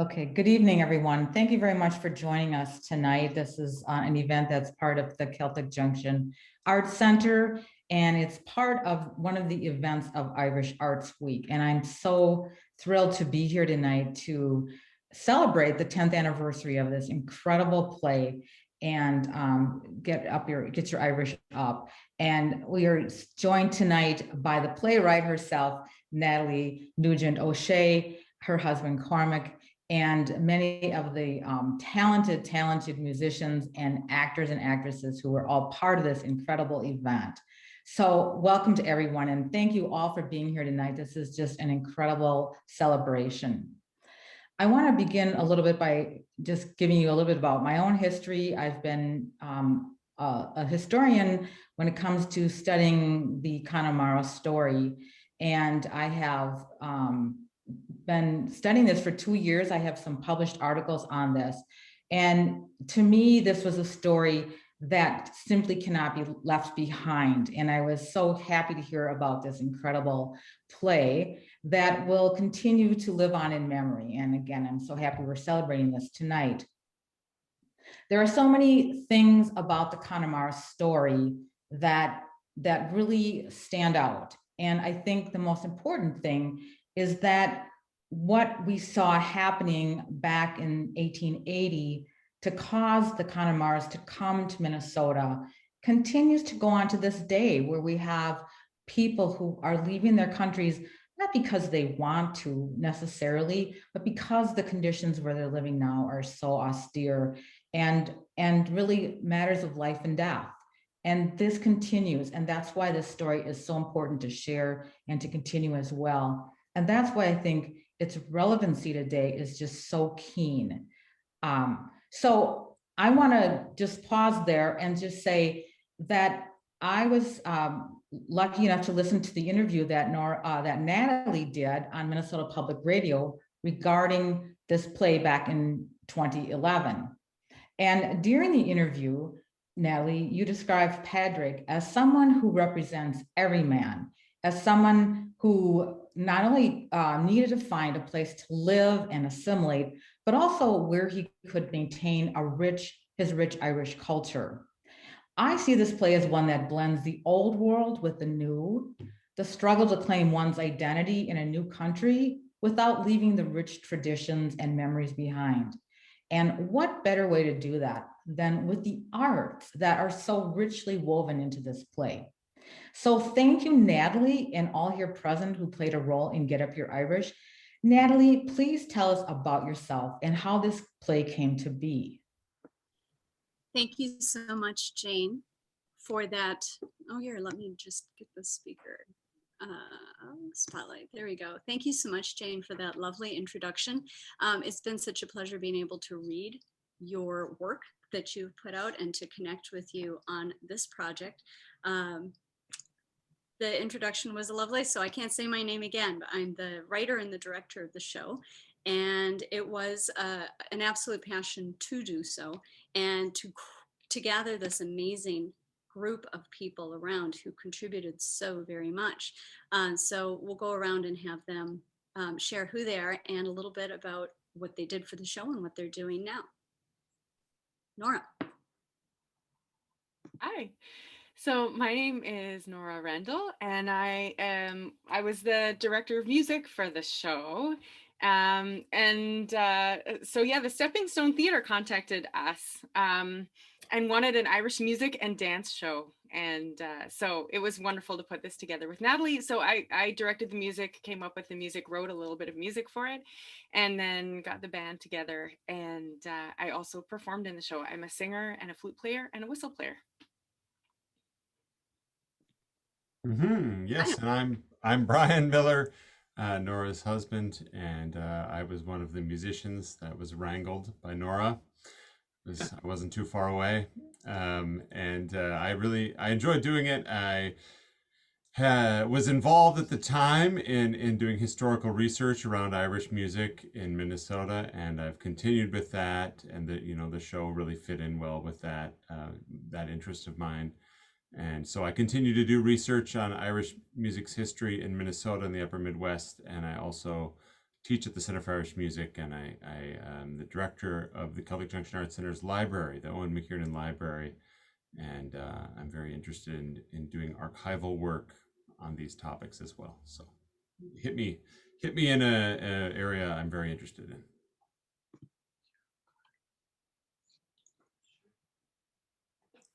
Okay, good evening, everyone. Thank you very much for joining us tonight. This is an event that's part of the Celtic Junction Arts Center, and it's part of one of the events of Irish Arts Week. And I'm so thrilled to be here tonight to celebrate the 10th anniversary of this incredible play and get your Irish up. And we are joined tonight by the playwright herself, Natalie Nugent O'Shea, her husband Cormac, and many of the talented musicians and actors and actresses who were all part of this incredible event. So welcome to everyone, and thank you all for being here tonight. This is just an incredible celebration. I want to begin a little bit by just giving you a little bit about my own history. I've been a historian when it comes to studying the Connemara story, and I have been studying this for 2 years. I have some published articles on this. And to me, this was a story that simply cannot be left behind. And I was so happy to hear about this incredible play that will continue to live on in memory. And again, I'm so happy we're celebrating this tonight. There are so many things about the Connemara story that really stand out. And I think the most important thing is that what we saw happening back in 1880 to cause the Connemaras to come to Minnesota continues to go on to this day, where we have people who are leaving their countries, not because they want to necessarily, but because the conditions where they're living now are so austere and really matters of life and death. And this continues, and that's why this story is so important to share and to continue as well. And that's why I think its relevancy today is just so keen. So I want to just pause there and just say that I was lucky enough to listen to the interview that Natalie did on Minnesota Public Radio regarding this play back in 2011. And during the interview, Natalie, you described Padraig as someone who represents every man, as someone who not only needed to find a place to live and assimilate, but also where he could maintain his rich Irish culture. I see this play as one that blends the old world with the new, the struggle to claim one's identity in a new country without leaving the rich traditions and memories behind. And what better way to do that than with the arts that are so richly woven into this play? So thank you, Natalie, and all here present who played a role in Get Up Your Irish. Natalie, please tell us about yourself and how this play came to be. Thank you so much, Jane, for that. Oh, here, let me just get the speaker spotlight. There we go. Thank you so much, Jane, for that lovely introduction. It's been such a pleasure being able to read your work that you've put out and to connect with you on this project. The introduction was lovely, so I can't say my name again, but I'm the writer and the director of the show. And it was an absolute passion to do so and to gather this amazing group of people around who contributed so very much. So we'll go around and have them share who they are and a little bit about what they did for the show and what they're doing now. Nora. Hi. So my name is Nora Randall, and I was the director of music for the show. So yeah, the Steppingstone Theatre contacted us and wanted an Irish music and dance show. And so it was wonderful to put this together with Natalie. So I directed the music, came up with the music, wrote a little bit of music for it, and then got the band together. And I also performed in the show. I'm a singer and a flute player and a whistle player. Yes, and I'm Brian Miller, Nora's husband, and I was one of the musicians that was wrangled by Nora. I wasn't too far away, and I enjoyed doing it. I was involved at the time in doing historical research around Irish music in Minnesota, and I've continued with that. And the show really fit in well with that interest of mine. And so I continue to do research on Irish music's history in Minnesota and the upper Midwest. And I also teach at the Center for Irish Music, and I am the director of the Celtic Junction Arts Center's library, the Owen McKiernan Library, and I'm very interested in doing archival work on these topics as well. So hit me in a area I'm very interested in.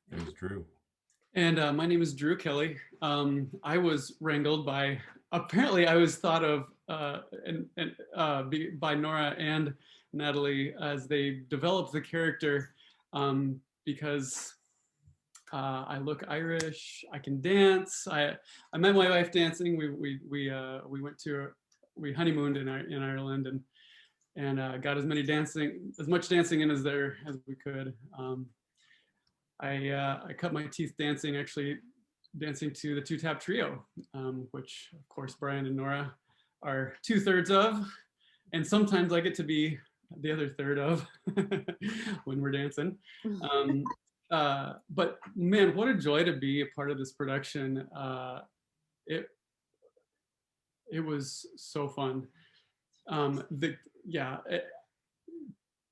There's Drew. And my name is Drew Kelly. I was wrangled by, apparently I was thought of by Nora and Natalie as they developed the character because I look Irish, I can dance. I met my wife dancing. We honeymooned in Ireland and got as much dancing in as we could. I cut my teeth dancing, actually dancing to the two-tap trio, which of course Brian and Nora are 2/3 of, and sometimes I get to be the other third of when we're dancing. But man, what a joy to be a part of this production. It was so fun. And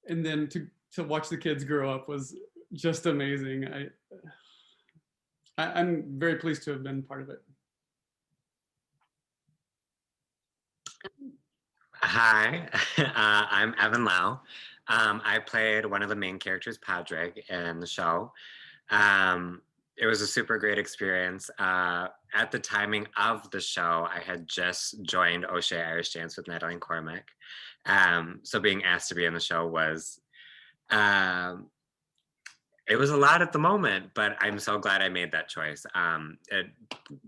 then to watch the kids grow up was just amazing. I'm very pleased to have been part of it. Hi, I'm Evan Lowe. I played one of the main characters, Padraig, in the show. It was a super great experience. At the timing of the show, I had just joined O'Shea Irish Dance with Natalie and Cormac. So being asked to be in the show was, it was a lot at the moment, but I'm so glad I made that choice. It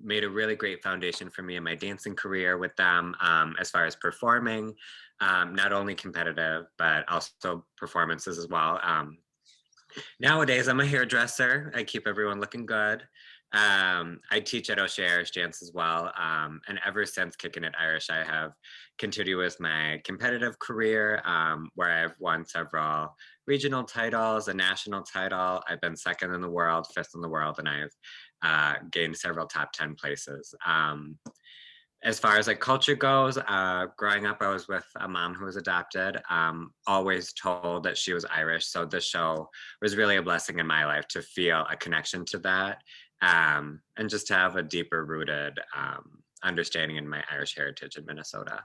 made a really great foundation for me in my dancing career with them, as far as performing, not only competitive, but also performances as well. Nowadays, I'm a hairdresser. I keep everyone looking good. I teach at O'Shea Irish Dance as well. And ever since Kicking It Irish, I have continued with my competitive career, where I've won several regional titles, a national title. I've been 2nd in the world, 5th in the world, and I've gained several top 10 places. As far as like culture goes, growing up, I was with a mom who was adopted, always told that she was Irish. So this show was really a blessing in my life to feel a connection to that, and just to have a deeper rooted understanding in my Irish heritage in Minnesota.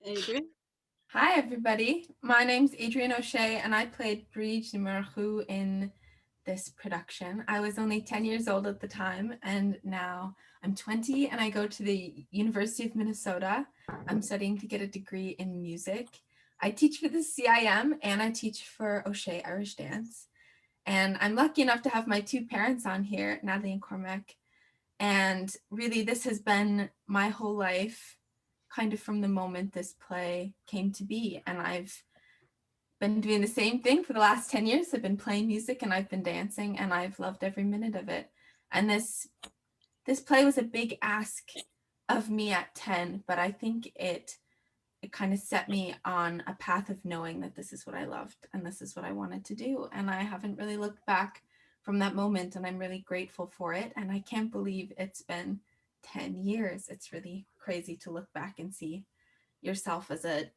Adrian? Hi, everybody. My name's Adrian O'Shea, and I played Bríd de Murchu in this production. I was only 10 years old at the time, and now I'm 20, and I go to the University of Minnesota. I'm studying to get a degree in music. I teach for the CIM, and I teach for O'Shea Irish Dance. And I'm lucky enough to have my 2 parents on here, Natalie and Cormac. And really, this has been my whole life, kind of from the moment this play came to be. And I've been doing the same thing for the last 10 years. I've been playing music and I've been dancing, and I've loved every minute of it. And this play was a big ask of me at 10, but I think it kind of set me on a path of knowing that this is what I loved and this is what I wanted to do. And I haven't really looked back from that moment, and I'm really grateful for it. And I can't believe it's been 10 years. It's really crazy to look back and see yourself as a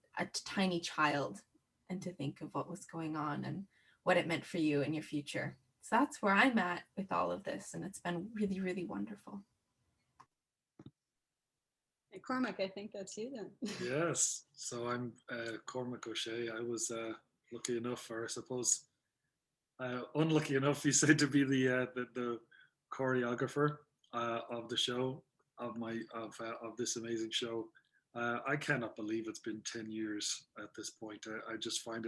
tiny child, and to think of what was going on and what it meant for you in your future. So that's where I'm at with all of this, and it's been really, really wonderful. Hey, Cormac, I think that's you then. Yes, so I'm Cormac O'Shea. I was lucky enough, or I suppose unlucky enough, you said, to be the choreographer of the show, of this amazing show. I cannot believe it's been 10 years at this point. I just find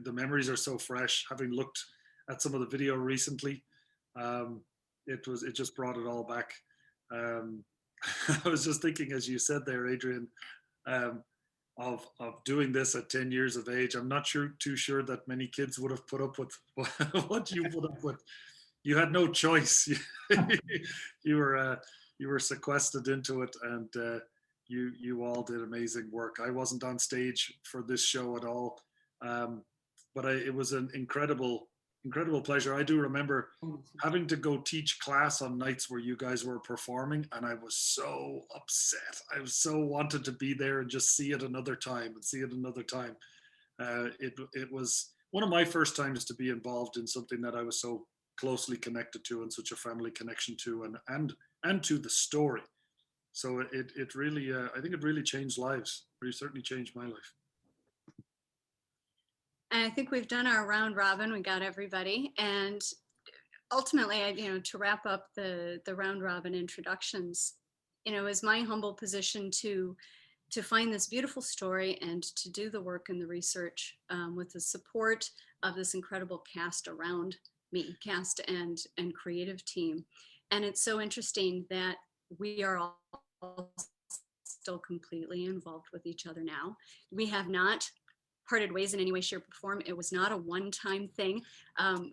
the memories are so fresh. Having looked at some of the video recently, it just brought it all back. I was just thinking, as you said there, Adrian, of doing this at 10 years of age. I'm not too sure that many kids would have put up with what you put up with. You had no choice. You were sequestered into it, and you all did amazing work. I wasn't on stage for this show at all, but it was an incredible incredible pleasure. I do remember having to go teach class on nights where you guys were performing, and I was so upset. I was so wanted to be there and just see it another time and see it another time. It was one of my first times to be involved in something that I was so closely connected to and such a family connection to, and to the story. So it really, I think it really changed lives. Really certainly changed my life. And I think we've done our round robin. We got everybody. And ultimately, to wrap up the round robin introductions, is my humble position to find this beautiful story and to do the work and the research with the support of this incredible cast around me, cast and creative team. And it's so interesting that we are all still completely involved with each other now. We have not parted ways in any way, shape, or form. It was not a one-time thing.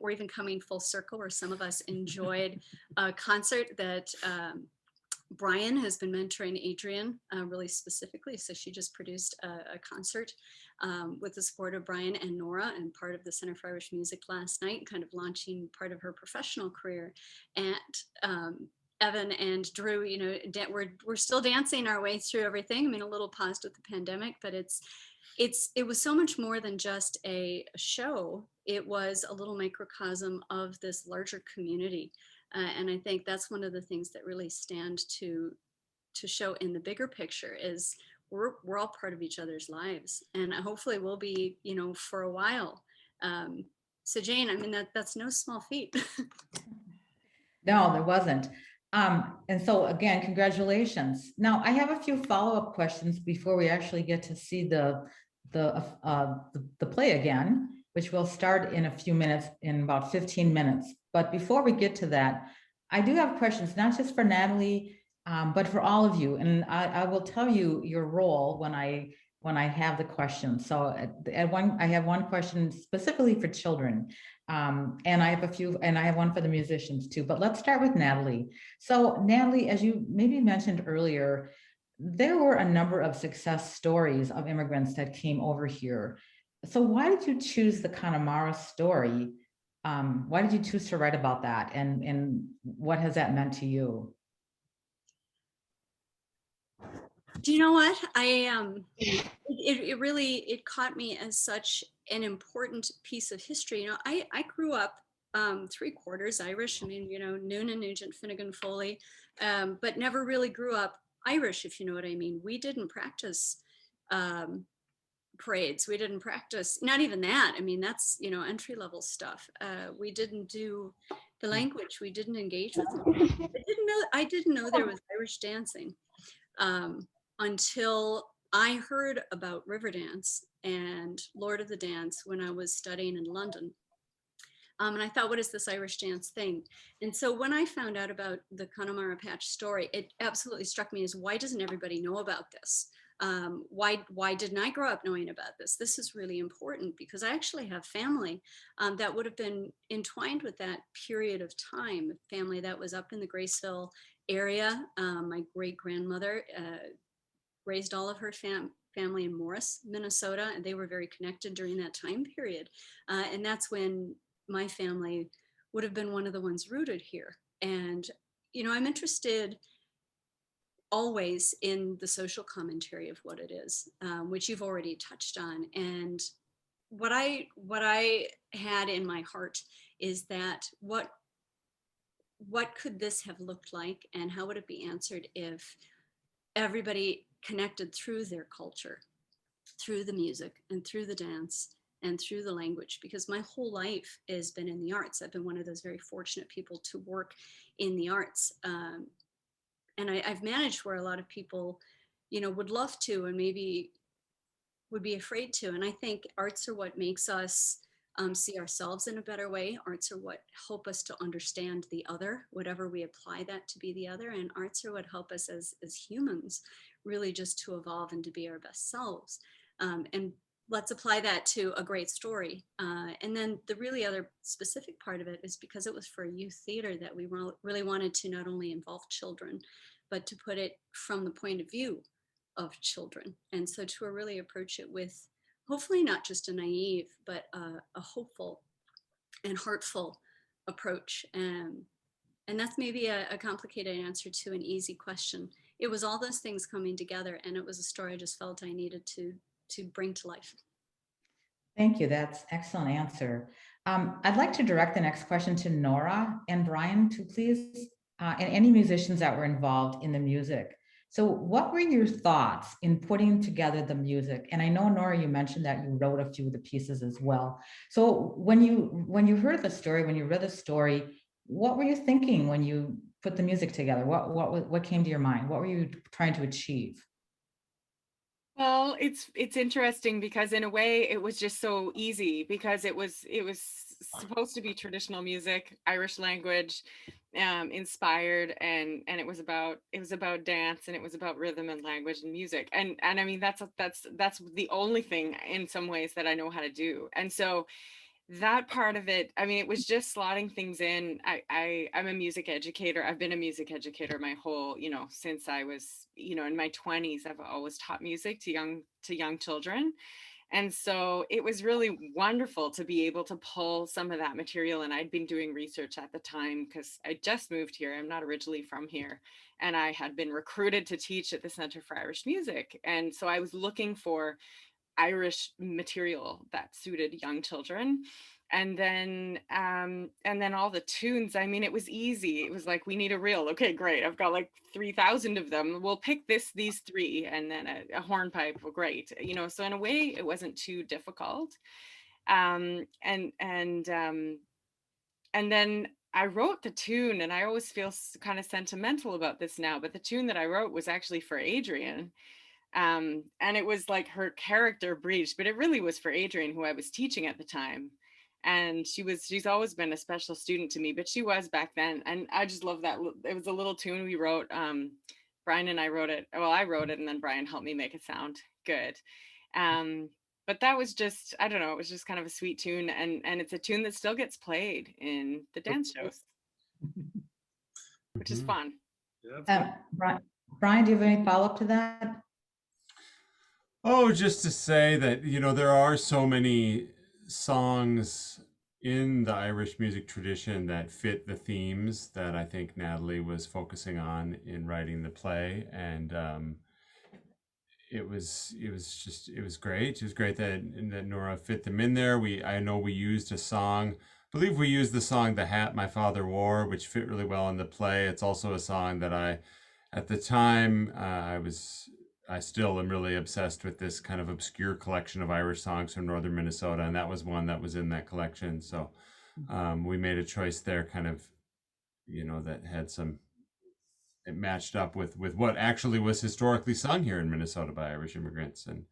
We're even coming full circle, where some of us enjoyed a concert that Brian has been mentoring Adrian really specifically. So she just produced a concert with the support of Brian and Nora, and part of the Center for Irish Music last night, kind of launching part of her professional career. And Evan and Drew, we're still dancing our way through everything. I mean, a little paused with the pandemic, but it was so much more than just a show. It was a little microcosm of this larger community. And I think that's one of the things that really stand to show in the bigger picture is we're all part of each other's lives, and hopefully we'll be, for a while. So Jane, I mean, that's no small feat. No, there wasn't. And so again, congratulations. Now I have a few follow-up questions before we actually get to see the play again, which will start in a few minutes, in about 15 minutes. But before we get to that, I do have questions, not just for Natalie, but for all of you. And I will tell you your role when I have the questions. So I have one question specifically for children. And I have a few, and I have one for the musicians too, but let's start with Natalie. So Natalie, as you maybe mentioned earlier, there were a number of success stories of immigrants that came over here. So why did you choose the Connemara story? Why did you choose to write about that? And what has that meant to you? Do you know what? It really caught me as such an important piece of history. I grew up 3/4 Irish. I mean, Noonan, Nugent, Finnegan, Foley, but never really grew up Irish, if you know what I mean. We didn't practice parades. We didn't practice, not even that. I mean, that's, entry-level stuff. We didn't do the language. We didn't engage with it. I didn't know there was Irish dancing until I heard about Riverdance and Lord of the Dance when I was studying in London. And I thought, what is this Irish dance thing? And so when I found out about the Connemara Patch story, it absolutely struck me as, why doesn't everybody know about this? Why didn't I grow up knowing about this? This is really important, because I actually have family that would have been entwined with that period of time, family that was up in the Graceville area. My great-grandmother raised all of her family in Morris, Minnesota, and they were very connected during that time period. And that's when my family would have been one of the ones rooted here. And, I'm interested always in the social commentary of what it is, which you've already touched on. And what I had in my heart is that what could this have looked like, and how would it be answered if everybody connected through their culture, through the music and through the dance and through the language? Because my whole life has been in the arts. I've been one of those very fortunate people to work in the arts. And I've managed where a lot of people, would love to and maybe would be afraid to. And I think arts are what makes us see ourselves in a better way. Arts are what help us to understand the other, whatever we apply that to be the other. And arts are what help us as humans really just to evolve and to be our best selves. And let's apply that to a great story. And then the really other specific part of it is because it was for a youth theater that we really wanted to not only involve children, but to put it from the point of view of children. And so to really approach it with hopefully not just a naive, but a hopeful and heartful approach. And that's maybe a complicated answer to an easy question. It was all those things coming together, and it was a story I just felt I needed to bring to life. Thank you. That's excellent answer. I'd like to direct the next question to Nora and Brian to please, and any musicians that were involved in the music. So what were your thoughts in putting together the music? And I know, Nora, you mentioned that you wrote a few of the pieces as well. So when you heard the story, when you read the story, what were you thinking when you put the music together? What came to your mind? What were you trying to achieve? Well, it's interesting because in a way it was just so easy because it was supposed to be traditional music, Irish language, inspired, and it was about dance, and it was about rhythm and language and music, and I mean that's the only thing in some ways that I know how to do, and so that part of it, I mean, it was just slotting things in. I'm a music educator. I've been a music educator my whole, since I was, in my 20s. I've always taught music to young children. And so it was really wonderful to be able to pull some of that material. And I'd been doing research at the time because I just moved here. I'm not originally from here. And I had been recruited to teach at the Center for Irish Music. And so I was looking for Irish material that suited young children. And then all the tunes, I mean, it was easy. It was like, we need a reel. Okay, great. I've got like 3,000 of them. We'll pick these three, and then a hornpipe. Well, great. So in a way it wasn't too difficult. And then I wrote the tune, and I always feel kind of sentimental about this now, but the tune that I wrote was actually for Adrian. And it was like her character breached, but it really was for Adrian, who I was teaching at the time. And she's always been a special student to me, but she was back then. And I just love that. It was a little tune we wrote. Brian and I wrote it. Well, I wrote it, and then Brian helped me make it sound good. But that was just, I don't know, it was just kind of a sweet tune. And it's a tune that still gets played in the dance shows, which is fun. Yeah, Brian, do you have any follow-up to that? Oh, just to say that, there are so many songs in the Irish music tradition that fit the themes that I think Natalie was focusing on in writing the play. And it was great. It was great that Nora fit them in there. I know we used a song, I believe we used the song "The Hat My Father Wore," which fit really well in the play. It's also a song that at the time, I still am really obsessed with this kind of obscure collection of Irish songs from northern Minnesota, and that was one that was in that collection. So we made a choice there, kind of, that had it matched up with what actually was historically sung here in Minnesota by Irish immigrants, and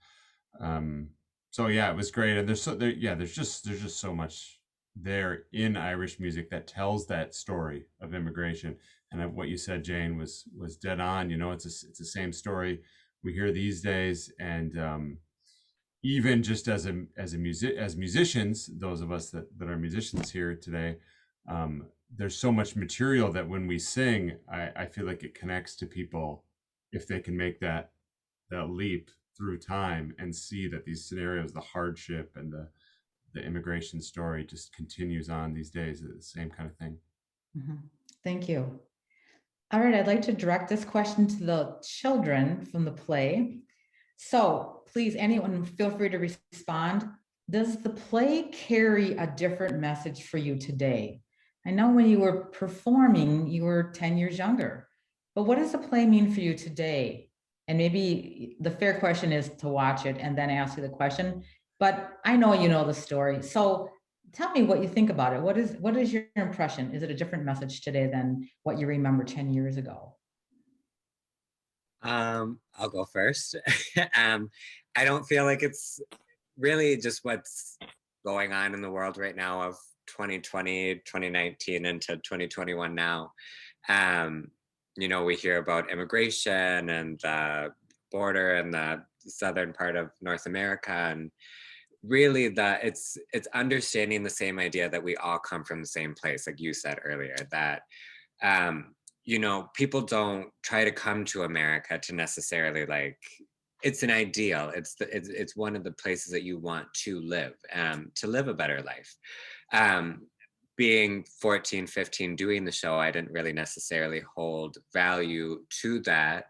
so yeah, it was great. And there's just so much there in Irish music that tells that story of immigration. And what you said, Jane, was dead on. It's the same story we hear these days, and even just as musicians, those of us that are musicians here today, there's so much material that when we sing, I feel like it connects to people if they can make that leap through time and see that these scenarios, the hardship and the immigration story, just continues on these days. The same kind of thing. Mm-hmm. Thank you. All right, I'd like to direct this question to the children from the play. So please, anyone, feel free to respond. Does the play carry a different message for you today? I know when you were performing, you were 10 years younger, but what does the play mean for you today? And maybe the fair question is to watch it and then ask you the question, but I know you know the story. So tell me what you think about it. What is your impression? Is it a different message today than what you remember 10 years ago? I'll go first. I don't feel like it's really just what's going on in the world right now of 2020, 2019 into 2021 now. We hear about immigration and the border and the southern part of North America, and really it's understanding the same idea that we all come from the same place, like you said earlier, that people don't try to come to America to necessarily, like, it's an ideal, it's one of the places that you want to live a better life, being 14, 15, doing the show, I didn't really necessarily hold value to that.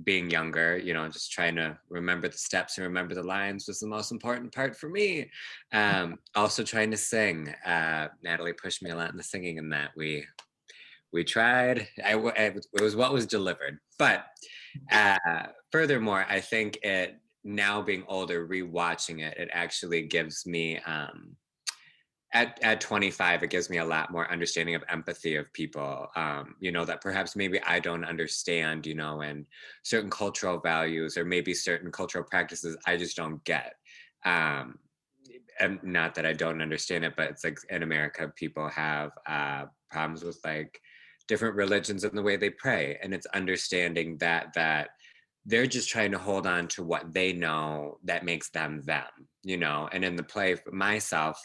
Being younger, you know, just trying to remember the steps and remember the lines was the most important part for me. Also trying to sing. Natalie pushed me a lot in the singing, and that we tried. It was what was delivered. But furthermore, I think it, now being older, rewatching it, it actually gives me, at 25, it gives me a lot more understanding of empathy of people, you know, that perhaps maybe I don't understand, you know, and certain cultural values or maybe certain cultural practices I just don't get. And not that I don't understand it, but it's like in America, people have problems with like different religions and the way they pray. And it's understanding that they're just trying to hold on to what they know that makes them them, you know. And in the play, for myself,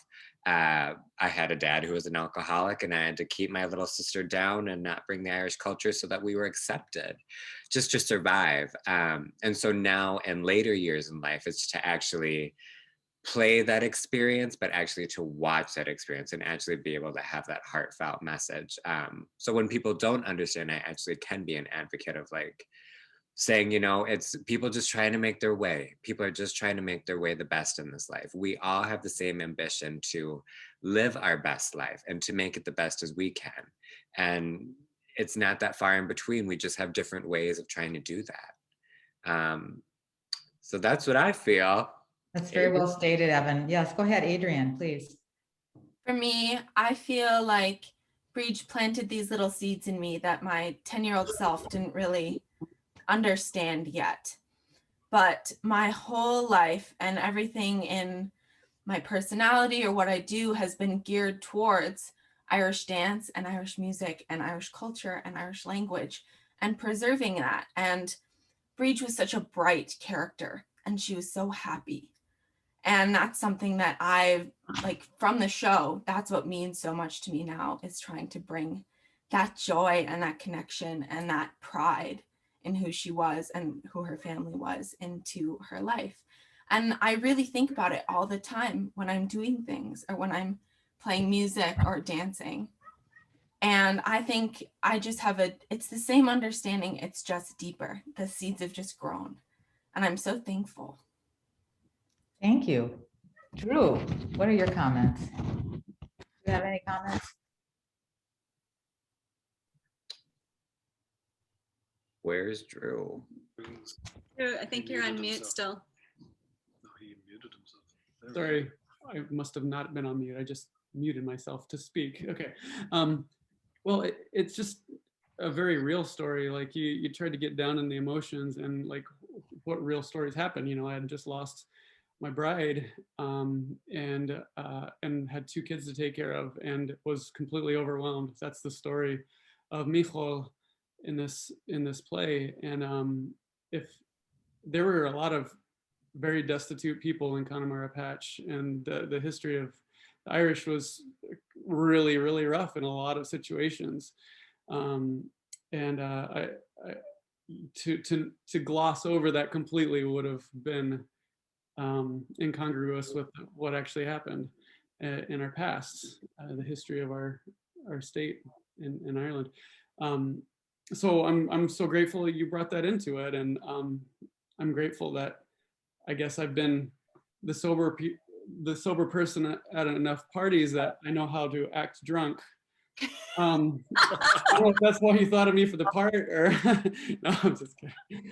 I had a dad who was an alcoholic, and I had to keep my little sister down and not bring the Irish culture so that we were accepted, just to survive. And so now in later years in life, it's to actually play that experience, but actually to watch that experience and actually be able to have that heartfelt message. So when people don't understand, I actually can be an advocate of like, saying, you know, it's people just trying to make their way. People are just trying to make their way the best in this life. We all have the same ambition to live our best life and to make it the best as we can. And it's not that far in between. We just have different ways of trying to do that. So that's what I feel. That's very well stated, Evan. Yes, go ahead, Adrian, please. For me, I feel like Breach planted these little seeds in me that my 10-year-old self didn't really understand yet. But my whole life and everything in my personality or what I do has been geared towards Irish dance and Irish music and Irish culture and Irish language and preserving that. And Breach was such a bright character and she was so happy. And that's something that I like from the show. That's what means so much to me now, is trying to bring that joy and that connection and that pride in who she was and who her family was into her life. And I really think about it all the time when I'm doing things or when I'm playing music or dancing. And I think I just have it's the same understanding, it's just deeper. The seeds have just grown. And I'm so thankful. Thank you. Drew, what are your comments? Do you have any comments? Where's Drew? Drew, I think you're on mute still. No, he muted himself. There we Sorry, I must have not been on mute. I just muted myself to speak. Okay. Well, it's just a very real story. Like you tried to get down in the emotions and like what real stories happen. You know, I had just lost my bride and had 2 kids to take care of and was completely overwhelmed. That's the story of Michal in this play. And if there were a lot of very destitute people in Connemara Patch, and the history of the Irish was really, really rough in a lot of situations. To gloss over that completely would have been incongruous with what actually happened in our past, the history of our state in Ireland. So I'm so grateful that you brought that into it, and I'm grateful that I guess I've been the sober person at enough parties that I know how to act drunk. I don't know if that's why you thought of me for the part, or no, I'm just kidding.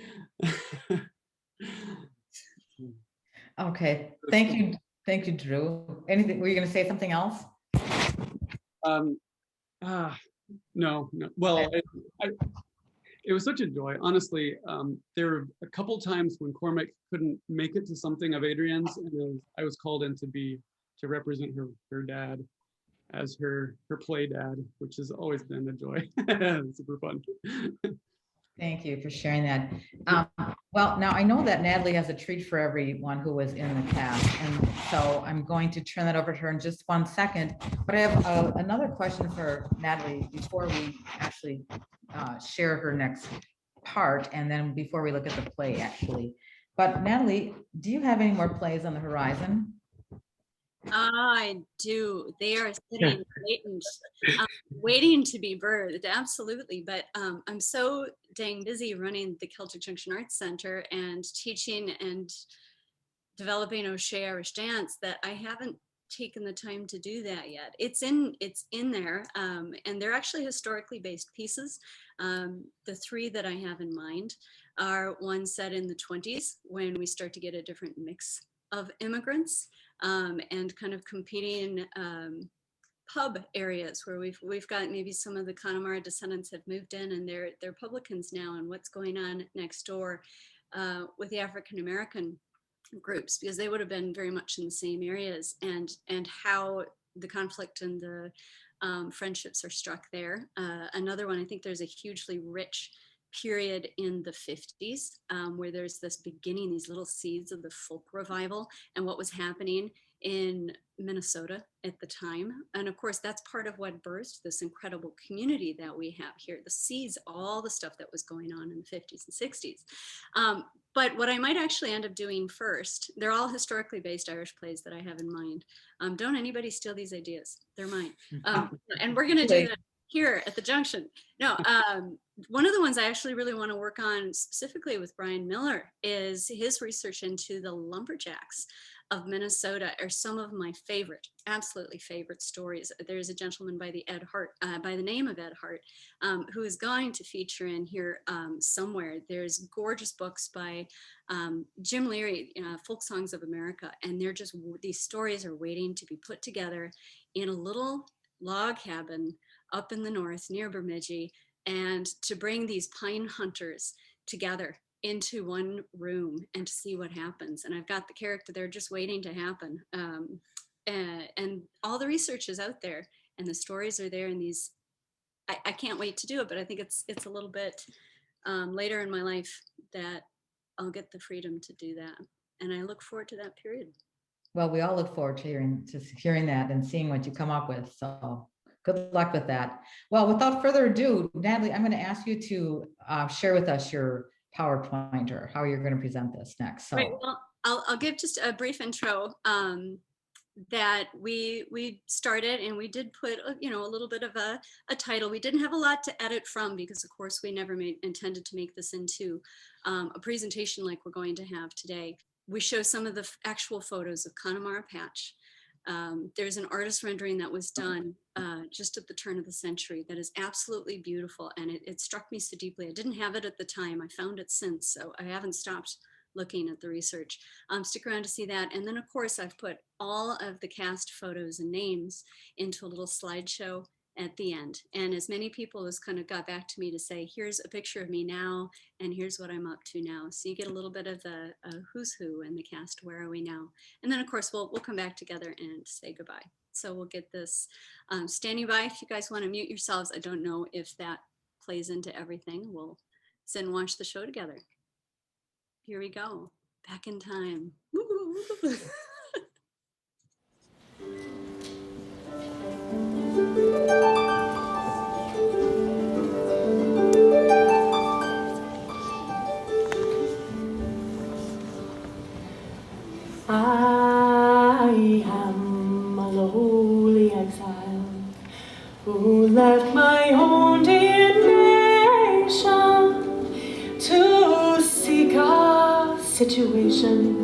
Okay, thank you, Drew. Anything, were you going to say something else? No. Well, it was such a joy. Honestly, there were a couple times when Cormac couldn't make it to something of Adrian's, and I was called in to represent her dad as her play dad, which has always been a joy. Super fun. Thank you for sharing that. Well, now I know that Natalie has a treat for everyone who was in the cast, and so I'm going to turn that over to her in just 1 second. But I have another question for Natalie before we actually share her next part, and then before we look at the play, actually. But Natalie, do you have any more plays on the horizon? I do. They are sitting latent, waiting to be birthed, absolutely. But I'm so dang busy running the Celtic Junction Arts Center and teaching and developing O'Shea Irish dance that I haven't taken the time to do that yet. It's in there, and they're actually historically based pieces. The three that I have in mind are one set in the 20s, when we start to get a different mix of immigrants, and kind of competing pub areas where we've got maybe some of the Connemara descendants have moved in, and they're publicans now, and what's going on next door with the African American groups, because they would have been very much in the same areas, and how the conflict and the friendships are struck there. Another one, I think there's a hugely rich period in the 50s, where there's this beginning, these little seeds of the folk revival and what was happening in Minnesota at the time. And of course, that's part of what birthed this incredible community that we have here. The seeds, all the stuff that was going on in the 50s and 60s. But what I might actually end up doing first, they're all historically based Irish plays that I have in mind. Don't anybody steal these ideas, they're mine. And we're gonna do that here at the Junction. No, one of the ones I actually really want to work on specifically with Brian Miller is his research into the lumberjacks of Minnesota. Are some of my favorite, absolutely favorite stories. There's a gentleman by the name of Ed Hart, who is going to feature in here somewhere. There's gorgeous books by Jim Leary, Folk Songs of America, and they're just, these stories are waiting to be put together in a little log cabin up in the north near Bemidji, and to bring these pine hunters together into one room and to see what happens. And I've got the character there just waiting to happen. And all the research is out there, and the stories are there, and these, I can't wait to do it, but I think it's a little bit later in my life that I'll get the freedom to do that. And I look forward to that period. Well, we all look forward to hearing that and seeing what you come up with. So good luck with that. Well, without further ado, Natalie, I'm going to ask you to share with us your PowerPoint, or how you're going to present this next. So, right, well, I'll give just a brief intro. That we started, and we did put a little bit of a title. We didn't have a lot to edit from, because of course we never intended to make this into a presentation like we're going to have today. We show some of the actual photos of Connemara Patch. There's an artist rendering that was done just at the turn of the century that is absolutely beautiful, and it struck me so deeply. I didn't have it at the time. I found it since, so I haven't stopped looking at the research. Stick around to see that. And then of course I've put all of the cast photos and names into a little slideshow at the end. And as many people as kind of got back to me to say, here's a picture of me now, and here's what I'm up to now. So you get a little bit of a who's who in the cast, where are we now? And then of course we'll come back together and say goodbye. So we'll get this standing by. If you guys want to mute yourselves, I don't know if that plays into everything. We'll sit and watch the show together. Here we go, back in time. I am a lowly exile who left my own dear nation to seek a situation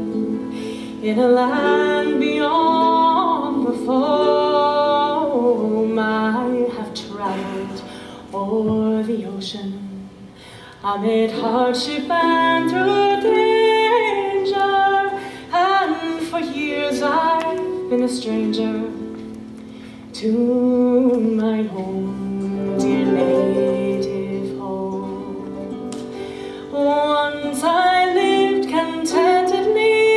in a land beyond the foam. I have traveled o'er the ocean amid hardship and through danger, and for years I've been a stranger to my home, dear native home. Once I lived contentedly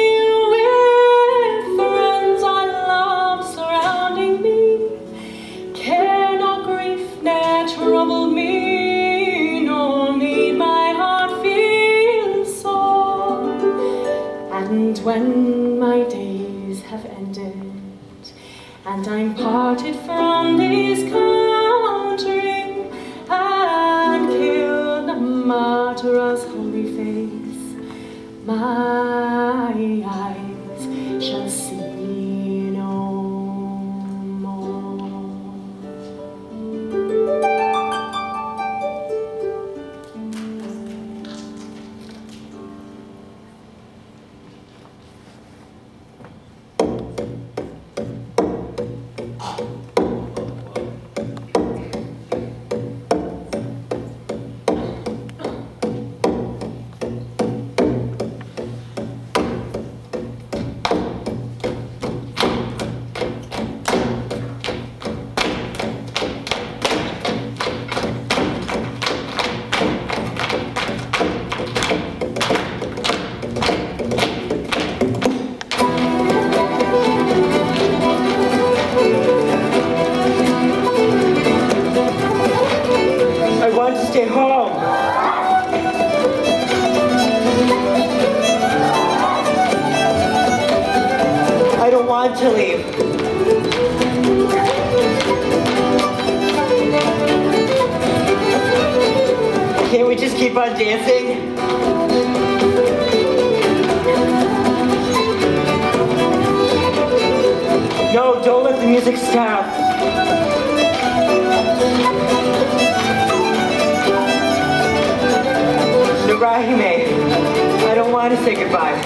with friends I loved surrounding me. Care nor grief ne'er troubled me, nor made my heart feel sore. And when my days have ended, and I'm parted from this country, and killed a martyr's holy face, my eyes shall see no stay home. I don't want to leave. Can't we just keep on dancing? No, don't let the music stop. Narahime, I don't want to say goodbye.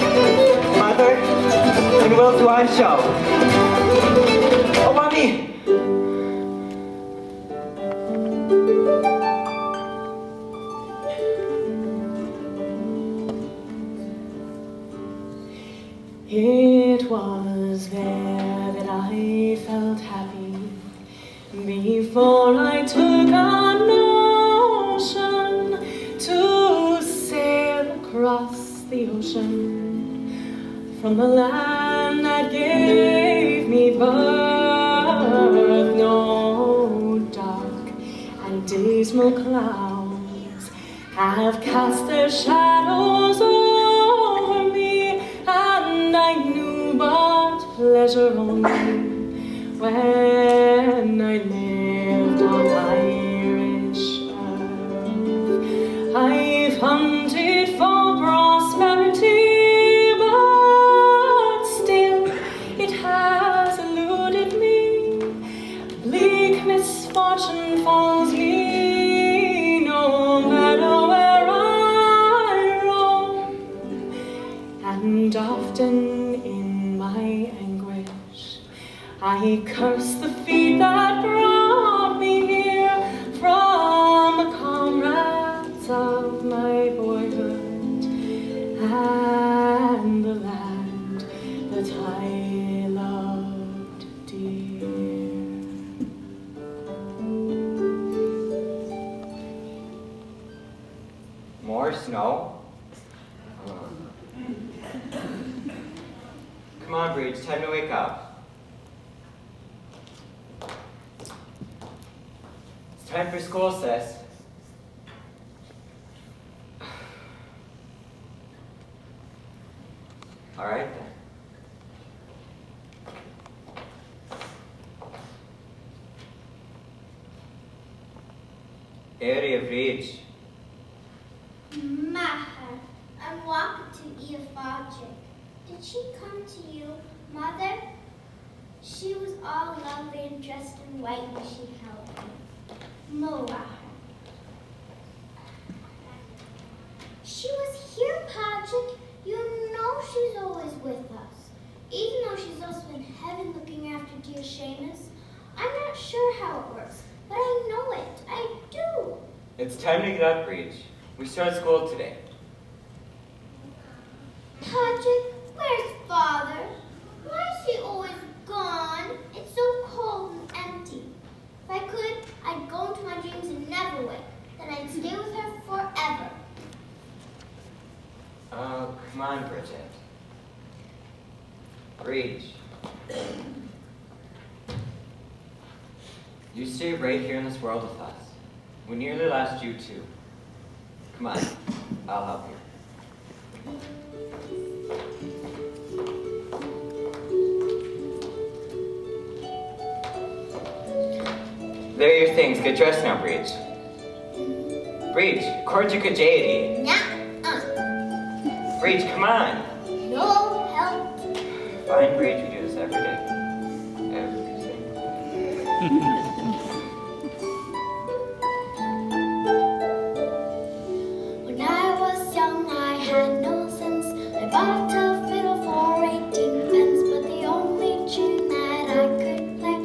Mother, and Will Dwan show. Oh, Mommy! It was there that I felt happy before I took a notion to sail across the ocean from the land that gave me birth. No dark and dismal clouds have cast their shadows over me, and I knew but pleasure only when I lived on Irish earth. I've hunted for prosperity, but still it has eluded me. Bleak misfortune falls me no matter where I roam, and often in my anguish I curse the feet that brought me here from the comrades of my boyhood and the land that I loved dear. More snow? Come on, Bree, it's time to wake up. It's time for school, sis. All right, then. Area of reach. Mahar, I'm walking to Eve Fodrick. Did she come to you, Mother? She was all lovely and dressed in white when she held me. Moahar. She was here, Patrick. You know she's always with us. Even though she's also in heaven looking after dear Seamus. I'm not sure how it works, but I know it. I do. It's time to get up, Breach. We start school today. Patrick, where's Father? Why is he always gone? It's so cold and empty. If I could, I'd go into my dreams and never wake. Then I'd stay with her forever. Oh, come on, Bridget. Breach. You stay right here in this world with us. We nearly lost you too. Come on, I'll help you. There are your things. Get dressed now, Breach. Breach, Cordica Jady. Nah. Breach, come on. No help. Fine, Breach, we do this every day. Every single day. When I was young, I had no sense. I bought a fiddle for 18 pence, but the only tune that I could play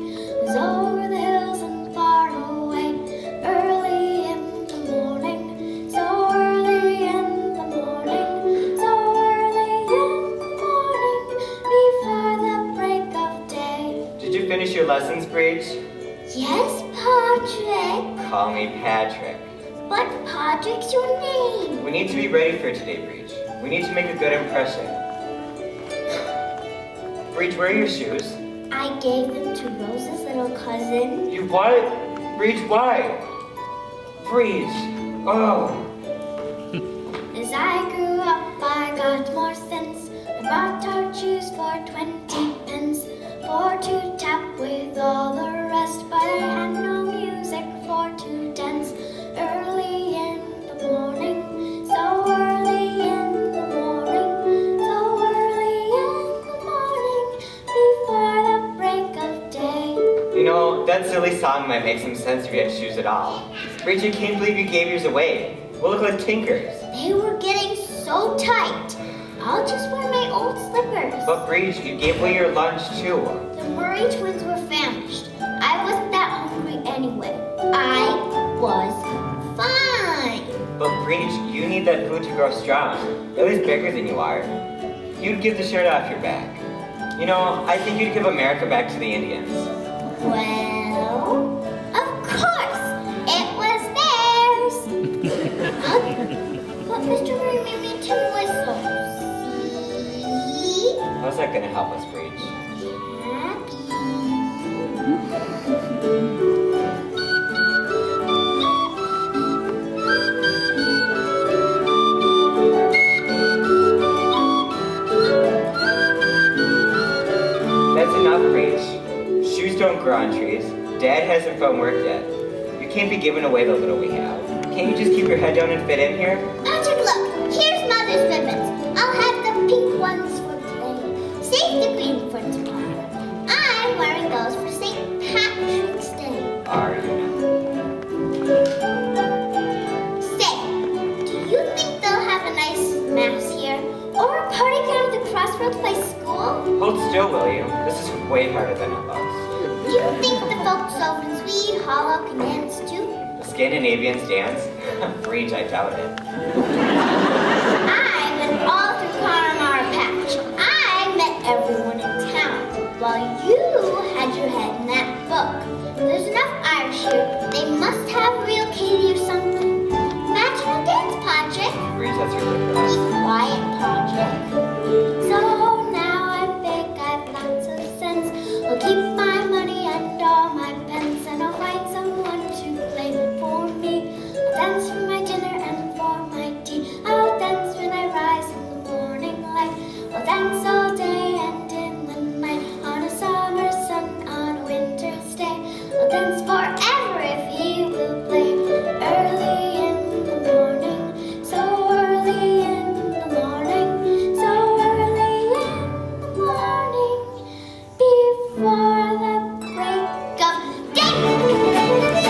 was over the hills and far away. Early in the morning, so early in the morning, so early in the morning, before the break of day. Did you finish your lessons, Breach? Yes, Patrick. Call me Patrick. But Patrick's your name. We need to be ready for today, Breach. We need to make a good impression. Breach, where are your shoes? I gave them to Rose's little cousin. You what? Breach, why? Breach, Oh, As I grew up, I got more sense. I bought out shoes for 20 pence, for to tap with all the rest. But I had no music for to dance. Early in the morning, so early in the morning, so early in the morning, before the break of day. you know, that silly song might make some sense if you had shoes at all. Breach, I can't believe you gave yours away. We'll look like tinkers. They were getting so tight. I'll just wear my old slippers. But Breach, you gave away your lunch too. The Murray twins were famished. I wasn't that hungry anyway. I was fine. But Breach, you need that food to grow strong. At least bigger than you are. You'd give the shirt off your back. You know, I think you'd give America back to the Indians. Well, of course, it was theirs. But Mr. Murray made me to whistle. See? How's that gonna help us, Breach? That's enough, Breach. Shoes don't grow on trees. Dad hasn't found work yet. You can't be giving away the little we have. Can't you just keep your head down and fit in here? Patrick, look, here's Mother's ribbons. I'll have the pink ones for playing. Save the green for tomorrow. I'm wearing those for St. Patrick's Day. Are you? Say, do you think they'll have a nice mass here? Or a party down at the crossroads by school? Hold still, will you? This is way harder than it looks. Do you think the folks over in Swede Hollow can dance too? The Scandinavians dance? Breach, I doubt it. I went all through Connemara Patch. I met everyone in town, while you had your head in that book. There's enough Irish here. They must have real Katie or something. Imagine a dance, Patrick. Breach, that's Be ridiculous. quiet, Patrick. So now I'm big, I've lots of sense. I'll keep my money and all my pence, and I'll find someone to play for me. I'll dance for my dinner and for my tea. I'll dance when I rise in the morning light. I'll dance all day and in the night, on a summer sun, on a winter's day. I'll dance forever if he will play. Early in the morning, so early in the morning, so early in the morning, before the break of day.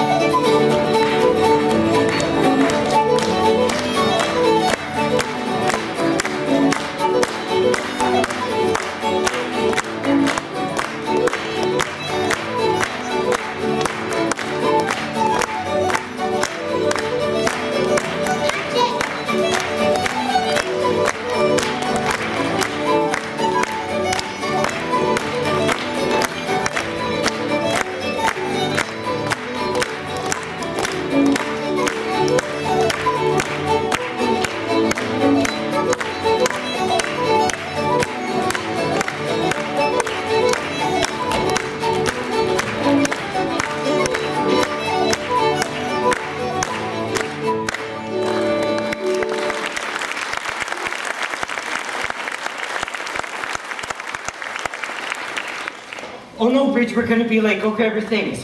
Oh no, Breach, we're gonna be late. Go grab your things.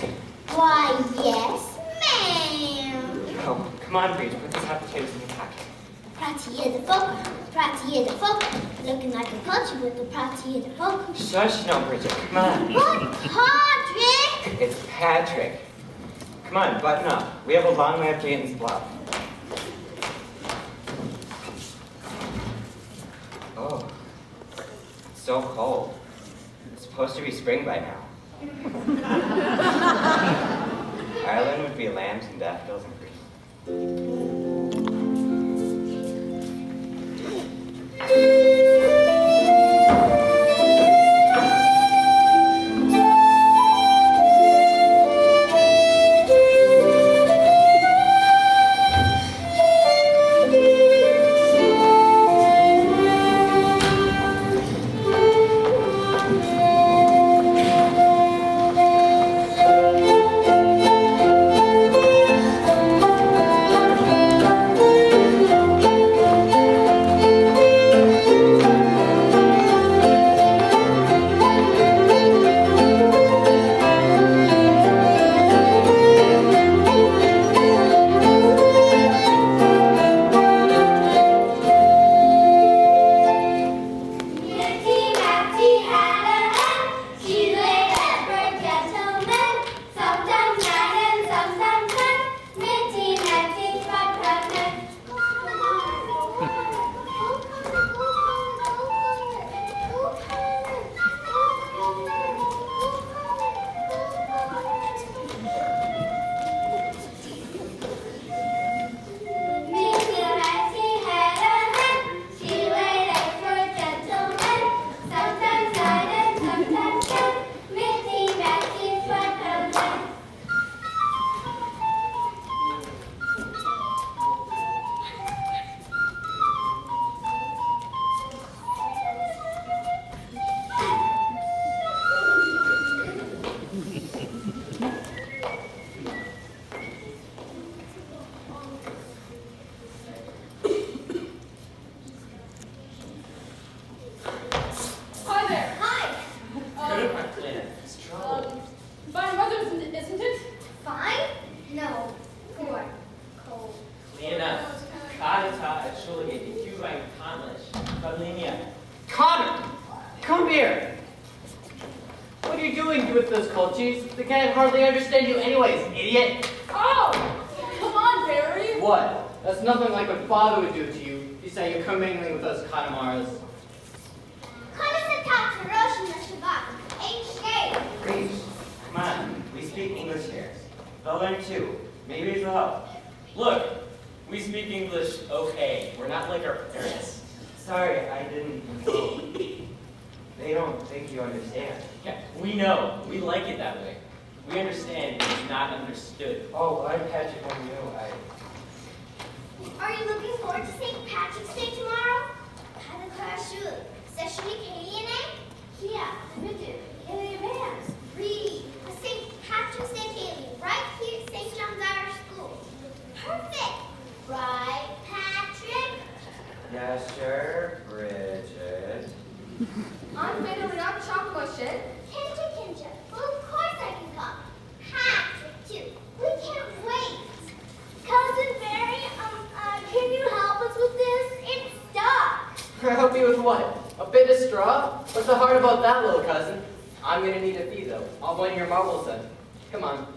Why, yes, ma'am. Oh, come on, Breach. Put these hot potatoes in your pocket. Pratie the folk, looking like a culture with the pratie the folk. Shush, no, Bridget. Come on. What, Patrick? It's Patrick. Come on, button up. We have a long way up to Eaton's Bluff. Oh, it's so cold. It's supposed to be spring by now. Ireland would be lambs and daffodils and green. cheese? They can't hardly understand you anyways, idiot. Oh! Come on, Barry! What? That's nothing like what Father would do to you. You say you're commingling with those Conemaras. Great. Come on, we speak English here. They'll learn too. Maybe it'll help. Look, we speak English okay. We're not like our parents. Sorry, I didn't know. They don't think you understand. Yeah, we know. We like it that way. We understand it's not understood. Oh, I'm Patrick on you. Are you looking forward to St. Patrick's Day tomorrow? Yeah, we do. Read a St. Patrick's Day Kaylee right here at St. John's Irish School. Perfect. Right, Patrick? Yeah, sure, Bridget. I'm finally not chocolate shit. Kinja. Well, of course I can come. Patrick, too. We can't wait. Cousin Barry, can you help us with this? It's stuck. Help you with what? A bit of straw? What's so hard about that, little cousin? I'm gonna need a fee, though. I'll blame your marbles then. Come on.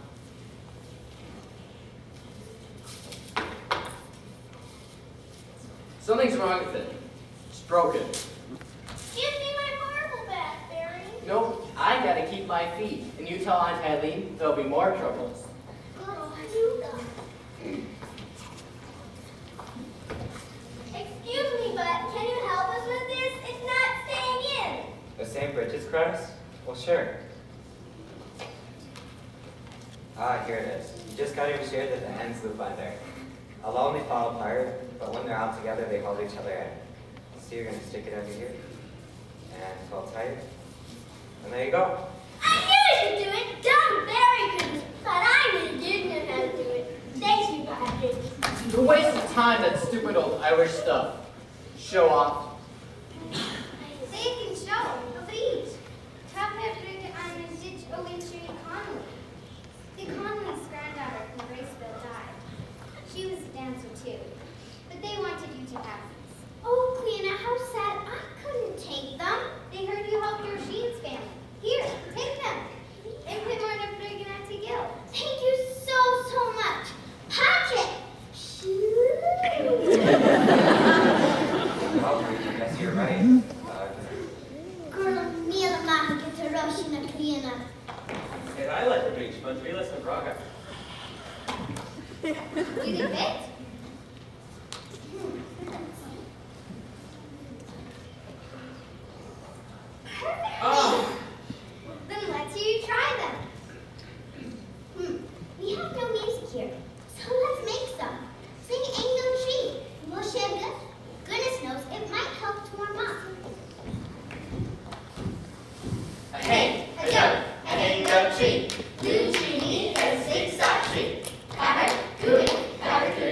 Something's wrong with it. It's broken. Give me my marble back, Barry. Nope, I gotta keep my fee. And you tell Aunt Eileen there'll be more troubles. Excuse me, but can you help us with this? It's not staying in. The St. Bridget's cross? Well, sure. Ah, here it is. You just gotta be sure that the ends loop on there. I'll only fall apart, but when they're all together, they hold each other in. So you're gonna stick it under here, and pull tight, and there you go. I knew I could do it. Dumb Barry couldn't, but I did know how to do it. Thank you, Patrick. You're wasting time, that stupid old Irish stuff. Show off. They can show, please. Tell Patrick I'm a ditch Owentree Connolly. The Connolly's granddaughter from Graceville died. She was a dancer too, but they wanted you to have this. Oh, Cleena, how sad. I couldn't take them. They heard you helped your Sheets family. Here, take them. And put more to bring out to Gil. Thank you so much. Patrick! Oh, I guess you're right. Girl, Mila Maha gets a Russian Cleena. And I like the beach, but we listen to Braga. You did it? Perfect. Oh. Then let's hear you try them. We have no music here, so let's make some. Sing Ain't No Tree. Will she have good? Goodness knows, it might help to warm up. A hey, a duck, a hang up tree. Blue tree, a six-sock tree. Cover, good,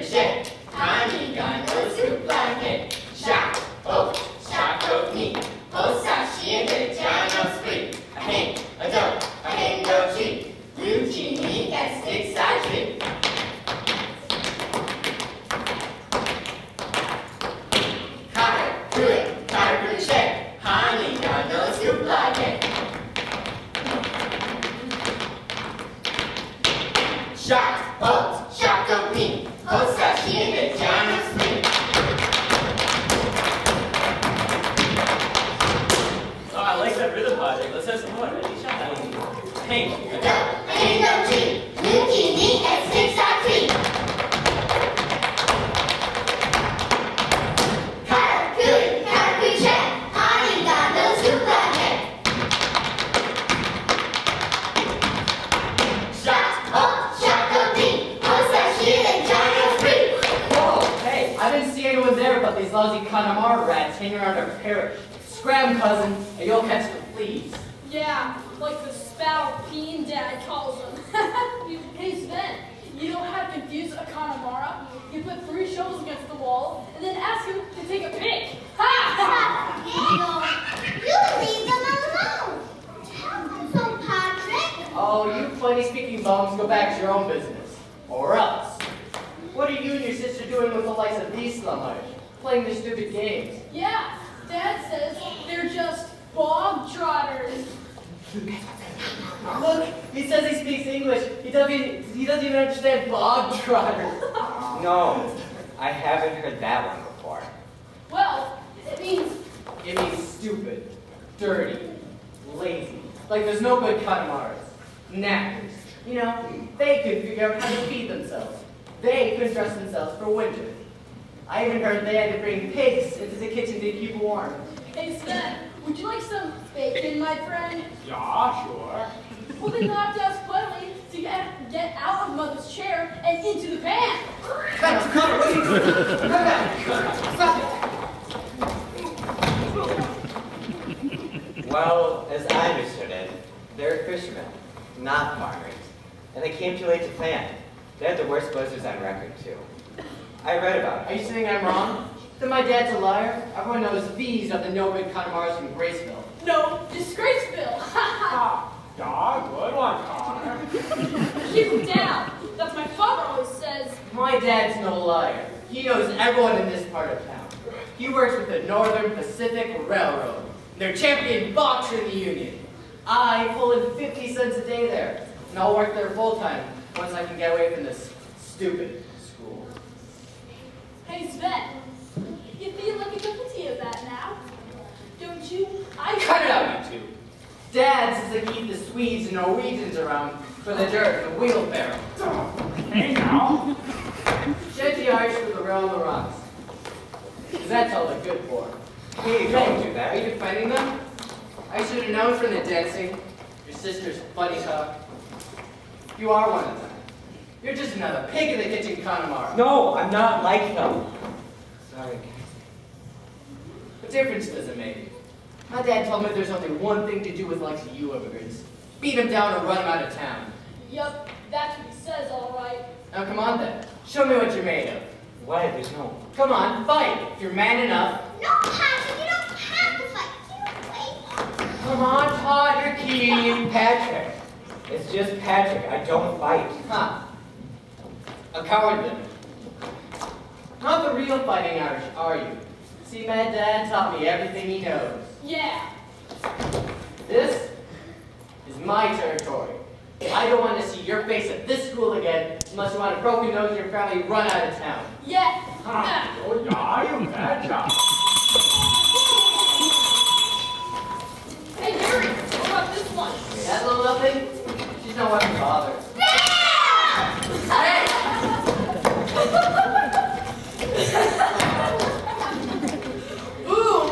shed. Honey gun, no soup like it. Shock, oh, shock of me. Oh, sashi and the John of spring. A hang, a duck, a hang up tree. Blue tree, a six-sock tree. Cover, good, shed. Honey gun, no soup like it. Shock, oh, shock of me. Oh, sashi and the John of spring. Oh, I like that rhythm project. Let's have some more. Ready? Shut that one. Hey, A duck, a hang up tree. Blue tree, a six-sock tree. Cover, good, shed. Honey gun, no soup like it. Shock, oh, shock of me. Oh, sashi and the John of spring. Whoa, hey, I didn't see anyone there but these lousy Connemara rats hanging around our parish. Scram, cousin, and you'll catch the fleas. Yeah, like the spout Peen Dad calls them. Hey Sven, you know how to confuse a Connemara? You put 3 shovels against the wall and then ask him to take a pic. Ha! You leave them alone. Tell them so, Patrick. Oh, you funny-speaking bums, go back to your own business. Or else. What are you and your sister doing with the likes of these slummers? Playing their stupid games. Yeah, Dad says they're just bog trotters. Look, he says he speaks English. He doesn't even understand bog trotter. No, I haven't heard that one before. Well, it means stupid, dirty, lazy. Like there's no good Katamars. Knackers. You know, they couldn't figure out how to feed themselves. They couldn't dress themselves for winter. I even heard they had to bring pigs into the kitchen to keep warm. Hey Sven, would you like some bacon, my friend? Yeah, sure. Well, then you'll have to ask Cleverly to get out of Mother's chair and into the pan. Connor, what are you doing? Come back, Connor. Stop it. Well, as I understood it, they're fishermen, not farmers. And they came too late to plant. They had the worst blizzards on record, too. I read about Are it. you saying I'm wrong? Then my dad's a liar? Everyone knows these are the no good Katamars from Graceville. No, Disgraceville. Dog, good one, Connor. Keep him down. That's what my father always says. My dad's no liar. He knows everyone in this part of town. He works with the Northern Pacific Railroad. They're champion boxer in the Union. I pull in 50 cents a day there, and I'll work there full time once I can get away from this stupid school. Hey Sven, you feel like a cup of tea of that now? Don't you? Cut it out, you two. Dad says to keep the Swedes and Norwegians around for the dirt and the wheelbarrow. Hey now. Shed the Irish for the rail and the rocks. Because that's all they're good for. Hey, don't do that. Are you defending them? I should have known from the dancing, your sister's funny talk. You are one of them. You're just another pig in the kitchen Connemara. No, I'm not like him. Sorry, guys. What difference does it make? My dad told me there's only one thing to do with likes of you immigrants. Beat them down or run them out of town. Yup, that's what he says, all right. Now come on then. Show me what you're made of. What? There's no... Come on, fight. If you're man enough. No, Patrick, you don't have to fight. Come on, Todd, you're keen. Patrick. It's just Patrick. I don't fight. Huh. A coward then. Not the real fighting Irish, are you? See, my dad taught me everything he knows. Yeah. This is my territory. I don't want to see your face at this school again unless you want a broken nose in your family run out of town. Yeah. Oh, yeah, you bad job. Hey, Gary, what about this one? That little nothing? She's no one to bother. Hey! Boom!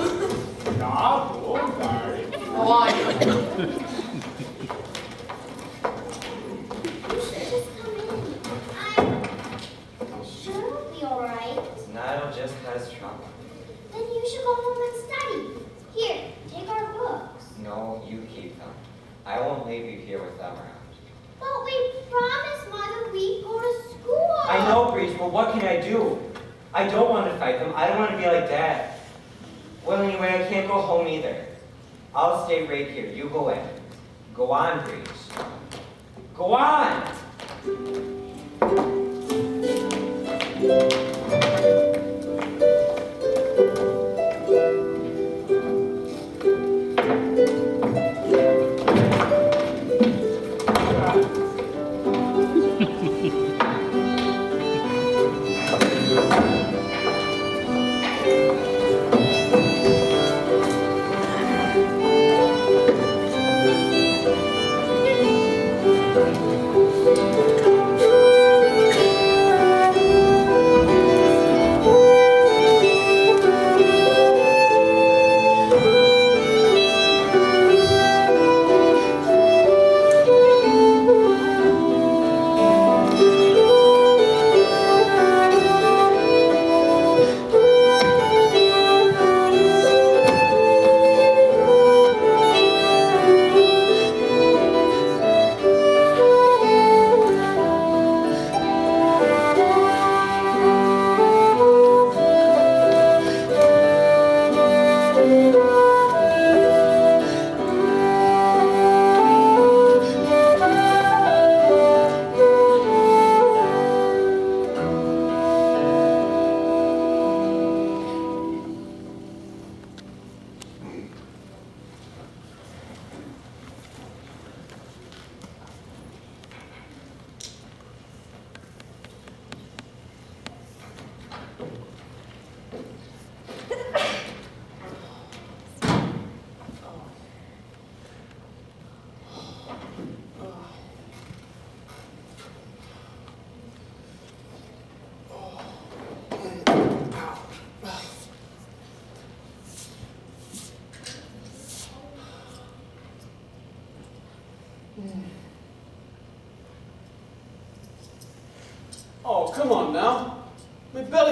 Stop, oh, sorry. How are you? Niall just has trauma. Then you should go home and study. Here, take our books. No, you keep them. I won't leave you here with them around. But we promised Mother we'd go to school. I know, Breach, but what can I do? I don't want to fight them. I don't want to be like Dad. Well, anyway, I can't go home either. I'll stay right here. You go in. Go on, Breach. Go on!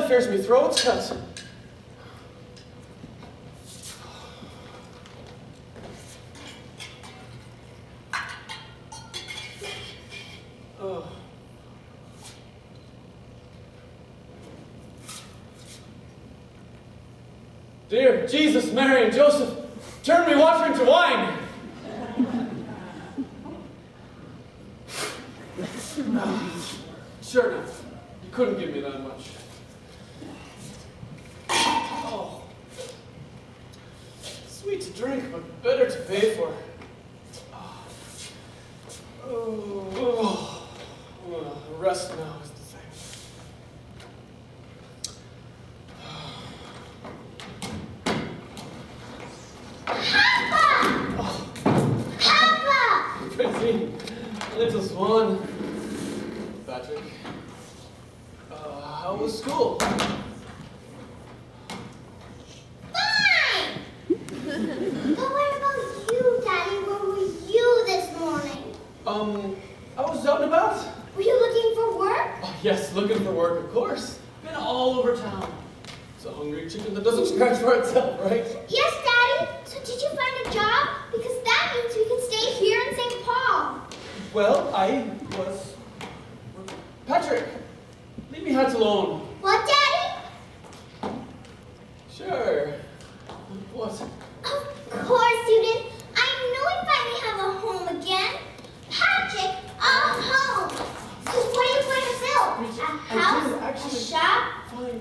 Daddy fears me throat's cut. Oh. Dear Jesus, Mary, and Joseph, turn me water into wine. Sure enough, you couldn't give me that much. Oh. Sweet to drink, but better to pay for. Oh. The rest now is the thing. Papa! Francine, little swan. Patrick, how was school? Fine! But what about you, Daddy? Where were you this morning? I was out and about. Were you looking for work? Oh, yes, looking for work, of course. Been all over town. It's a hungry chicken that doesn't scratch for itself, right? Yes, Daddy. So did you find a job? Because that means we can stay here in St. Paul. Well, I was... Patrick, leave me hats alone. What, Daddy? Sure. What? Of course you did. I knew we finally have a home again. Patrick, a home. So what are you going to build? A house? A shop? Fine.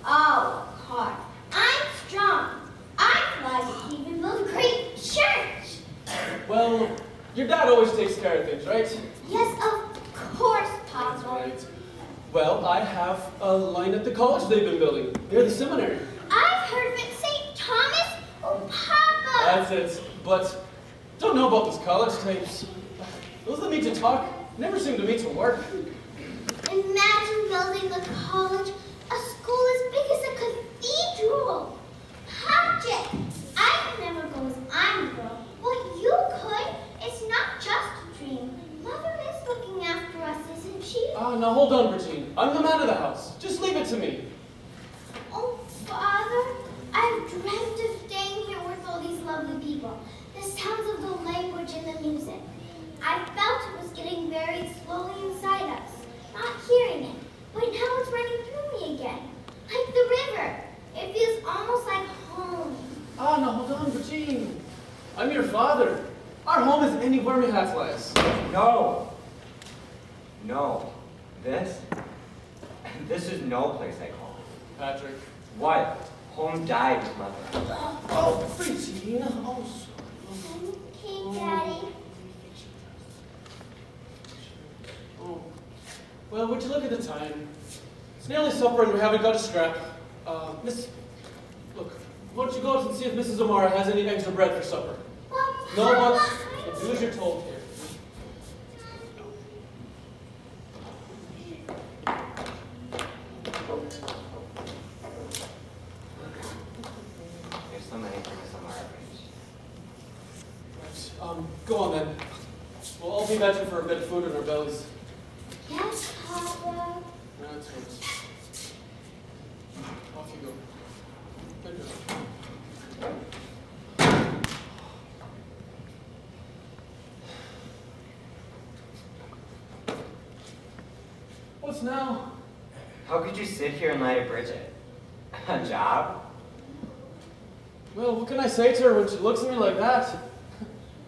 Oh, car. I'm strong. I fly to even build a great church. Well, your dad always takes care of things, right? Yes, of course, Papa. Right. Well, I have a line at the college they've been building, near the seminary. I've heard of it, St. Thomas. Oh, Papa. That's it. But don't know about those college types. Those that meet to talk never seem to meet to work. Imagine building a college, a school as big as a cathedral. Patrick, I can never go as I'm a girl. But you could. It's not just a dream. Mother is looking after us, isn't she? Now hold on, Virginie. I'm the man of the house. Just leave it to me. Oh, Father, I've dreamt of staying here with all these lovely people. The sounds of the language and the music. I felt it was getting buried slowly inside us, not hearing it. But now it's running through me again, like the river. It feels almost like home. Now hold on, Virginie. I'm your father. Our home is anywhere we have lives. No. No. This is no place I call home. Patrick. What? Home died with Mother. Oh, Virginie. Oh, Okay, Daddy. Oh. Well, would you look at the time? It's nearly supper and we haven't got a scrap. Miss, look, why don't you go out and see if Mrs. O'Mara has any eggs or bread for supper? No, but do as you're told here. There's so many for Miss O'Mara. Right, go on then. We'll all be better for a bit of food in our bellies. Yes, Papa. That's right. Off you go. Good girl. What's now? How could you sit here and lie to Bridget? A job? Well, what can I say to her when she looks at me like that?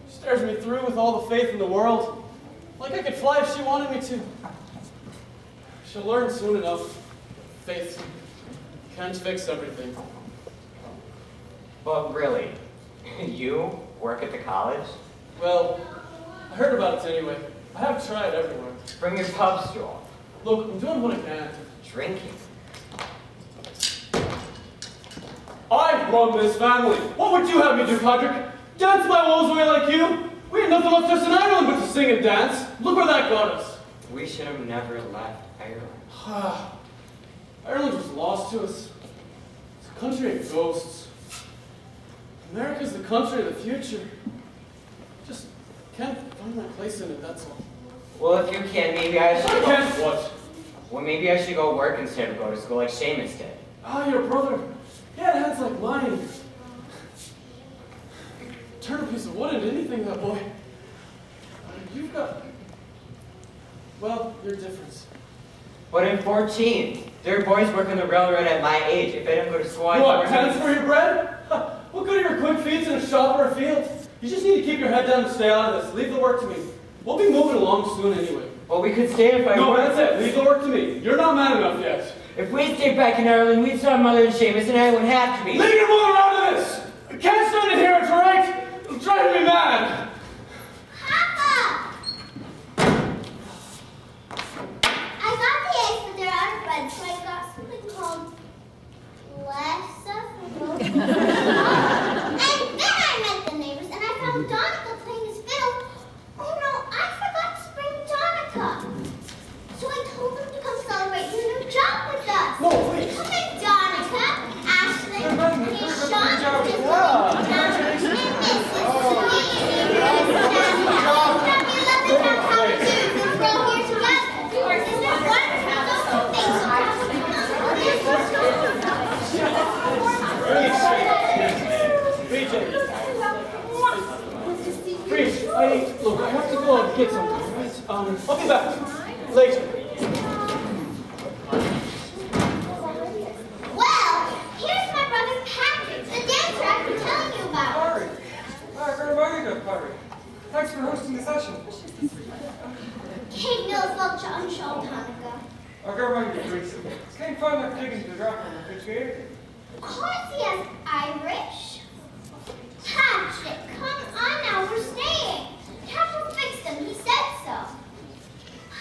She stares me through with all the faith in the world. Like I could fly if she wanted me to. She'll learn soon enough. Faith can't fix everything. But really, you work at the college? Well, I heard about it anyway. I have tried everywhere. Bring your pub stool. Look, I'm doing what I can. Drinking. I run this family. What would you have me do, Patrick? Dance my woes away like you? We had nothing left us in Ireland but to sing and dance. Look where that got us. We should have never left Ireland. Ireland was lost to us. It's a country of ghosts. America's the country of the future. Just can't find my place in it, that's all. Well, if you can't, maybe I should. I can't what? Well, maybe I should go work instead of go to school like Seamus did. Ah, your brother. He had hands like mine. Turn a piece of wood into anything, that boy. You've got... Well, you're different. But I'm 14. There are boys working the railroad at my age. If I don't go to school, You want pence for your bread? What good are your quick feeds in a shop or a field? You just need to keep your head down and stay out of this. Leave the work to me. We'll be moving along soon anyway. Well, we could stay if I No, work. that's it. Leave the work to me. You're not man enough yet. If we stayed back in Ireland, we'd still have Mother and Seamus, and I wouldn't have to be. Leave your mother out of this! I can't stand it here, it's alright? It'll drive me mad. I got the eggs, but they're out of bread, so I got something called less And then I met the neighbors, and I found Donica playing his fiddle. Oh no, I forgot to bring Donica. So I told them to come celebrate your new job with us. No, wait. Come in, Donica, Ashley, hey, Sean, and Mrs. Sweet. Look, I have to go and get something, right? I'll be back later. Well, here's my brother Patrick, the dancer I've been telling you about. Harry. Very good, Harry. Thanks for hosting the session. Kate knows what to unshawl Donica. Very good, Grace. Can't find that digging to drop on the pitch. Of course he has Irish. Patrick, come on now, we're staying. Captain fixed him, he said so.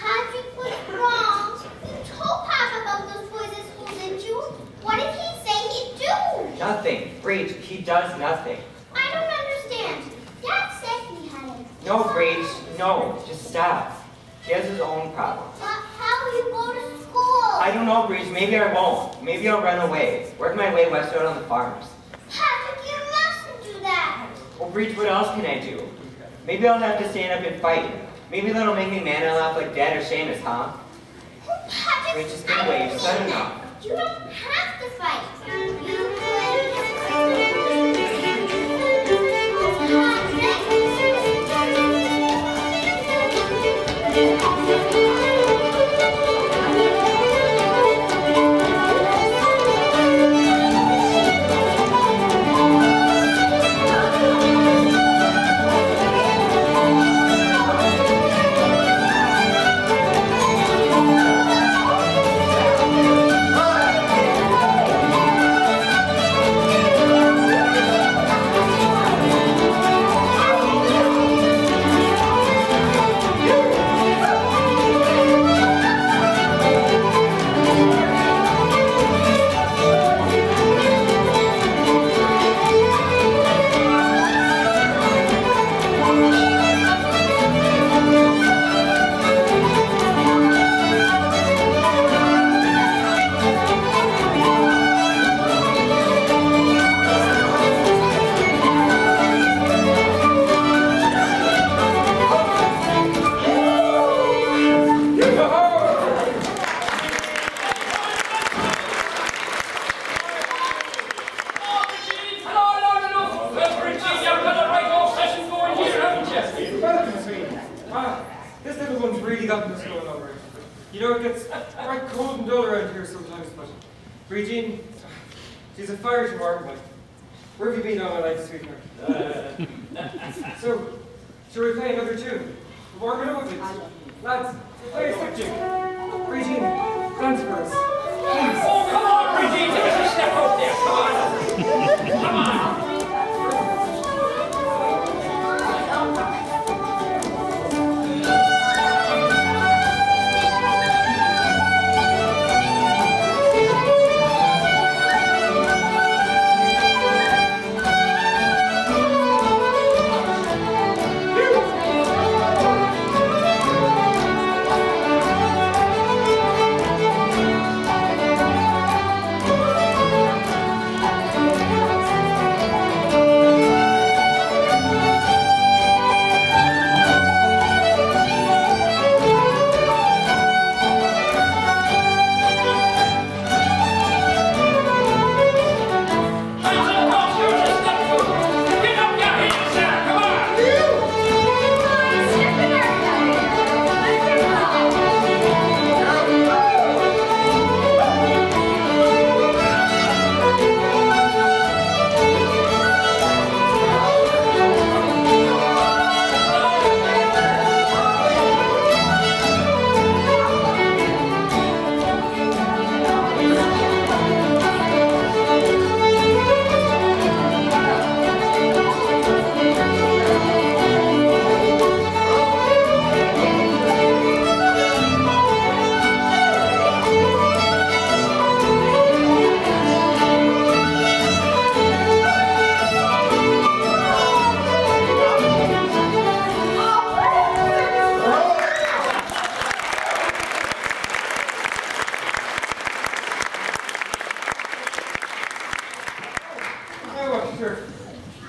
Patrick was wrong. You told Papa about those boys at school, didn't you? What did he say he'd do? Nothing. Breach, he does nothing. I don't understand. Dad said he had it. No, Breach, no. Just stop. He has his own problems. But how will you go to school? I don't know, Breach. Maybe I won't. Maybe I'll run away. Work my way westward on the farms. Patrick, you mustn't do that. Well, Breach, what else can I do? Maybe I'll have to stand up and fight. Maybe that'll make me man enough like Dad or Seamus, huh? Patrick, Breach, just get away. You've said enough. You don't have to fight. You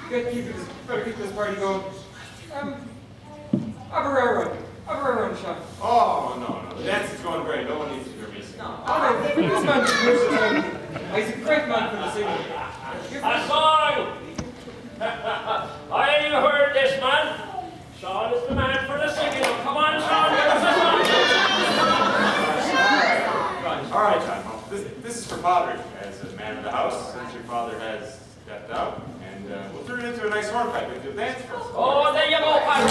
Better keep this party going. Aberrero and Sean. Oh, no. The dance is going great. No one needs to hear me sing. No, this man just moves his own. He's a great man for the singing. A song! I heard this man. Sean is the man for the singing. Come on, Sean, give us a song. All right, John. Well, this is for Father as a man of the house, since your father has stepped out. And we'll turn it into a nice hornpipe if you'll dance for us. Oh, there you go, Father.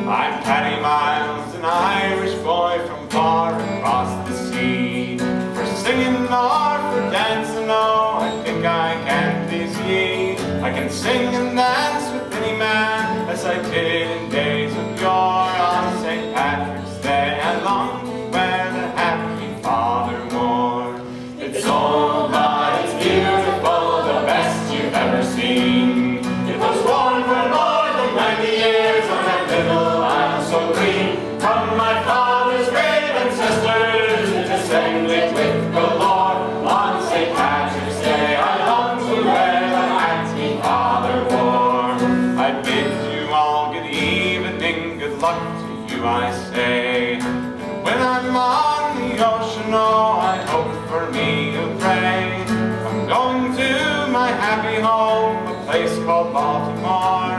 I'm Paddy Miles, an Irish boy from far across the sea. For singing or for dancing, oh, I think I can please ye. I can sing and dance with any man, as I did in days of yore. On St. Patrick's Day, I long to wear the hat my father wore. It's old, but it's beautiful, the best you've ever seen. It was worn for more than 90 years on that little isle so green. From my father's great ancestors, it descended with galore. On St. Patrick's Day, I long to wear the hat my father wore. I bid you all good evening, good luck to you, I say. And when I'm on the ocean, oh, I hope for me you'll pray. I'm going to my happy home, a place called Baltimore,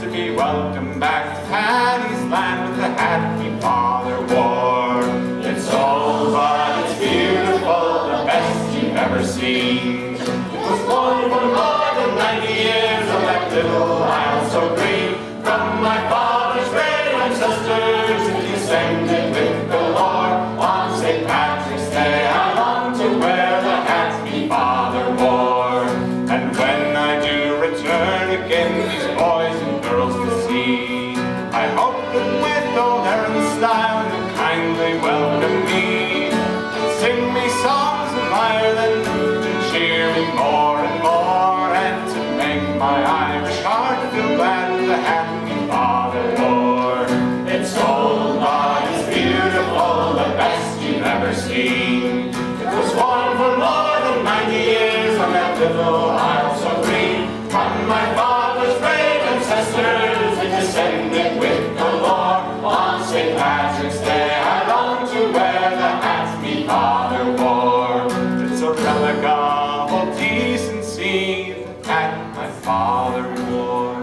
to be welcomed back to Paddy's land with the hat my father wore. It's old, but it's beautiful, the best you've ever seen. It was worn for more than 90 years on that little isle so green. From my father's great ancestors, it descended with galore. On St. Patrick's Day, I long to wear the hat my father wore. And when I do return again these boys and girls to see, I hope that with old Aaron's style you'll kindly welcome me, and sing me songs of Ireland, to cheer me more and more, and to make my Irish heart feel glad with the hat my father wore. It's old, but it's beautiful, the best you've ever seen. It was worn for more than 90 years on that little isle so green. From my father's great ancestors, it descended with galore. On St. Patrick's Day, I long to wear the hat my father wore. It's a relic of old decency, the hat my father wore.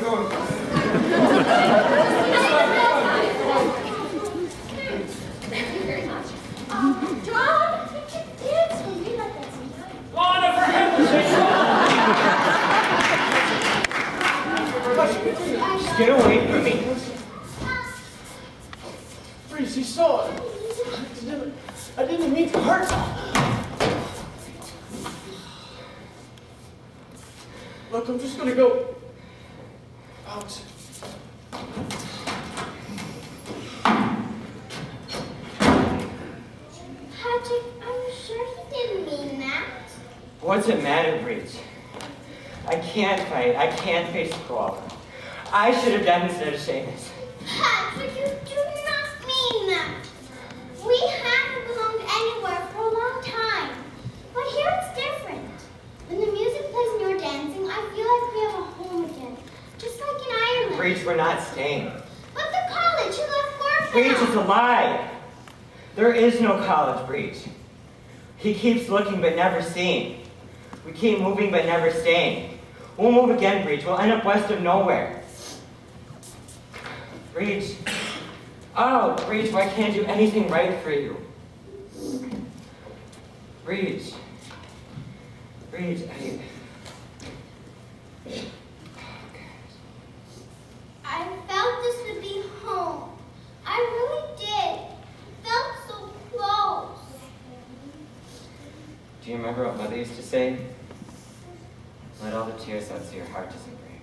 you going? Thank you very much. John, you can dance with me like that sometimes. Lana, for heaven's sake, Just get away from me. Breeze, you saw it. I didn't mean to hurt. Look, I'm just gonna go out. Patrick, I'm sure he didn't mean that. What's the matter, Breeze? I can't fight. I can't face Squall. I should have done instead of Seamus. Patrick, you do not mean that. We haven't belonged anywhere for a long time. But here it's different. When the music plays and you're dancing, I feel like we have a home again. Just like in Ireland. Breeze, we're not staying. But the college, you left work Breeze now. is a lie. There is no college, Breeze. He keeps looking but never seeing. We keep moving but never staying. We'll move again, Breeze. We'll end up west of nowhere. Breeze. Oh, Breeze, why can't I do anything right for you? Breeze. Breeze, I felt this would be home. I really did. Felt so close. Do you remember what Mother used to say? Let all the tears out so your heart doesn't break.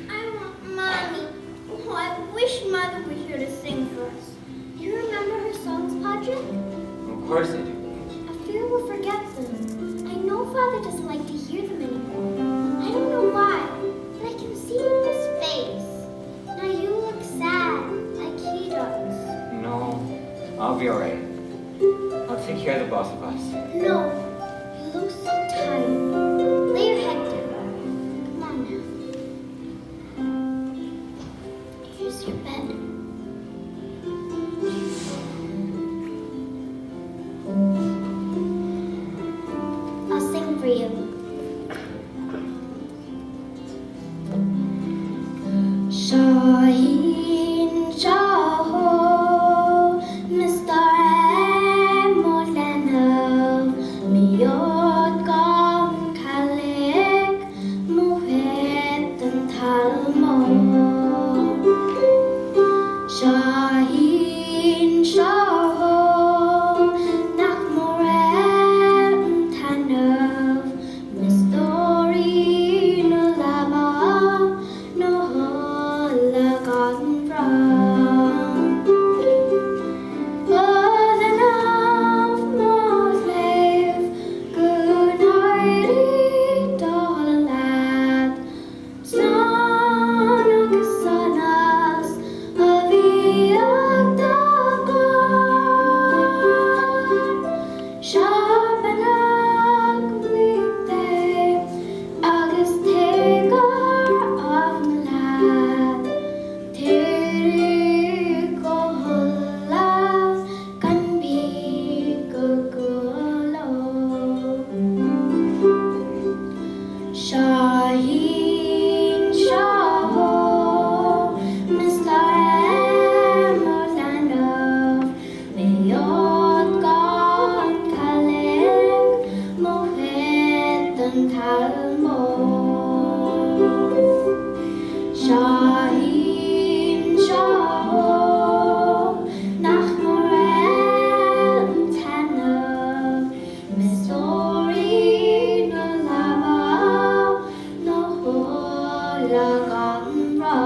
I want Mommy. Oh, I wish Mother were here to sing for us. Do you remember her songs, Patrick? Of course I do. I fear we'll forget them. I know Father doesn't like to hear them anymore. I don't know why, but I can see it in his face. Now you look sad, like he does. No, I'll be all right. I'll take care of the both of us. No, you look so tired. Lay your head down. Come on now. Here's your bed. I'll sing for you. Shaheen Shaho, Mr. Molanov, Miyot Gam Kalik, Muhet and Talmo. Shaheen Shaho, Nakmorel Tanov, Mistori Nulaba, Nohola Gotten from. But enough more slave, good night, all lad. Son of Sanas, Shabanak weekday, August taker of Malad, Teriko Holas can be Gogolo. Shaheen Shaho, Mr. Morlanov, Mayot Gone Kalek, Mohet and Talmo. Shaheen Shaho, Nachmorel Tanov, Missouri Nulaba, Nohola Gamra.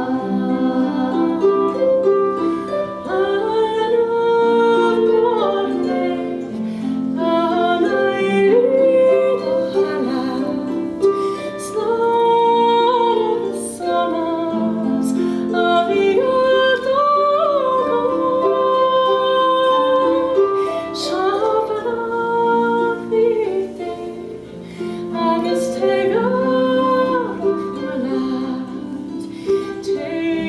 Take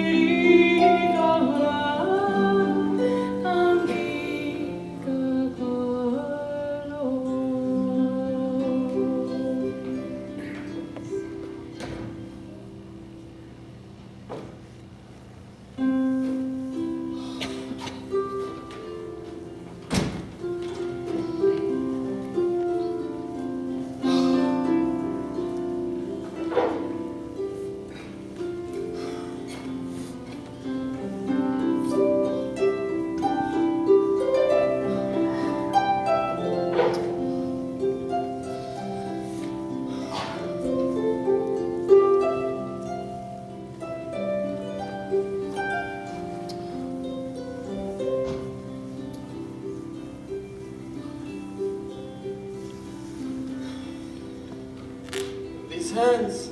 hands.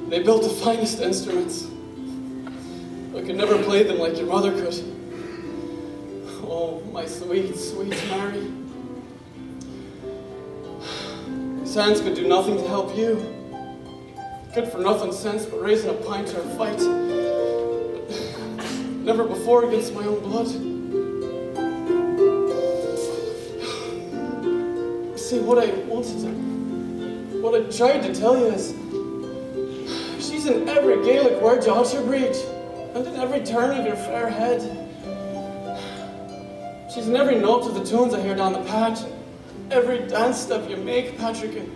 They built the finest instruments. I could never play them like your mother could. Oh, my sweet, sweet Mary. These hands could do nothing to help you. Good for nothing sense but raising a pint or a fight. But never before against my own blood. See, what I tried to tell you is, she's in every Gaelic word you utter, Breed, and in every turn of your fair head. She's in every note of the tunes I hear down the patch, every dance step you make, Patrick. And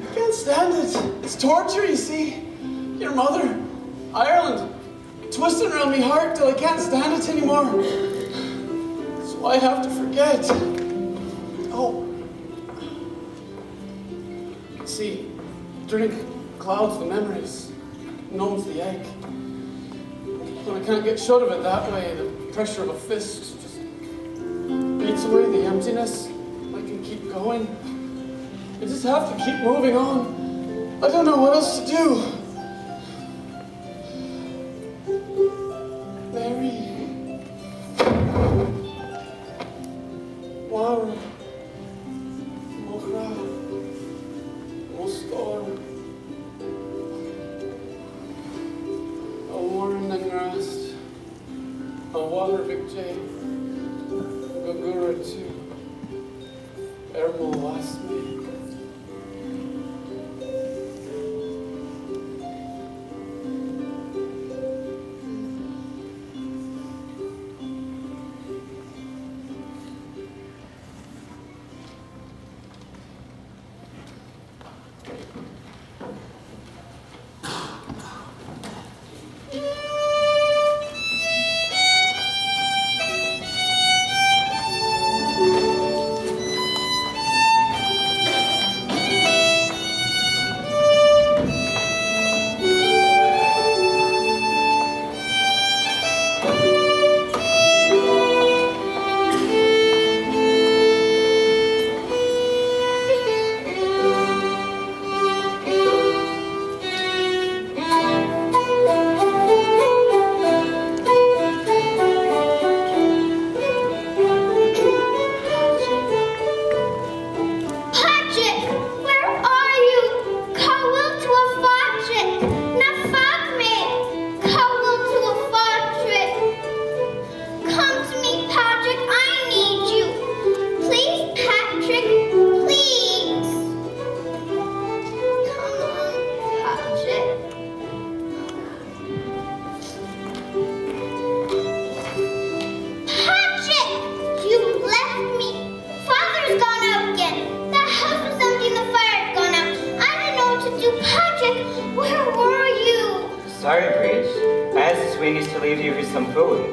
I can't stand it. It's torture, you see. Your mother, Ireland, twisting around me heart till I can't stand it anymore. That's why I have to forget. Oh. See, drink clouds the memories, numbs the ache. When I can't get shut of it that way, the pressure of a fist just beats away the emptiness. I can keep going. I just have to keep moving on. I don't know what else to do. Mary. Wow. Mokra. Mostor. A Warren and Rast. A Water Victory. Gagura too. Ermo last me. Sorry, Breach. I asked the Sweeneys to leave you with some food.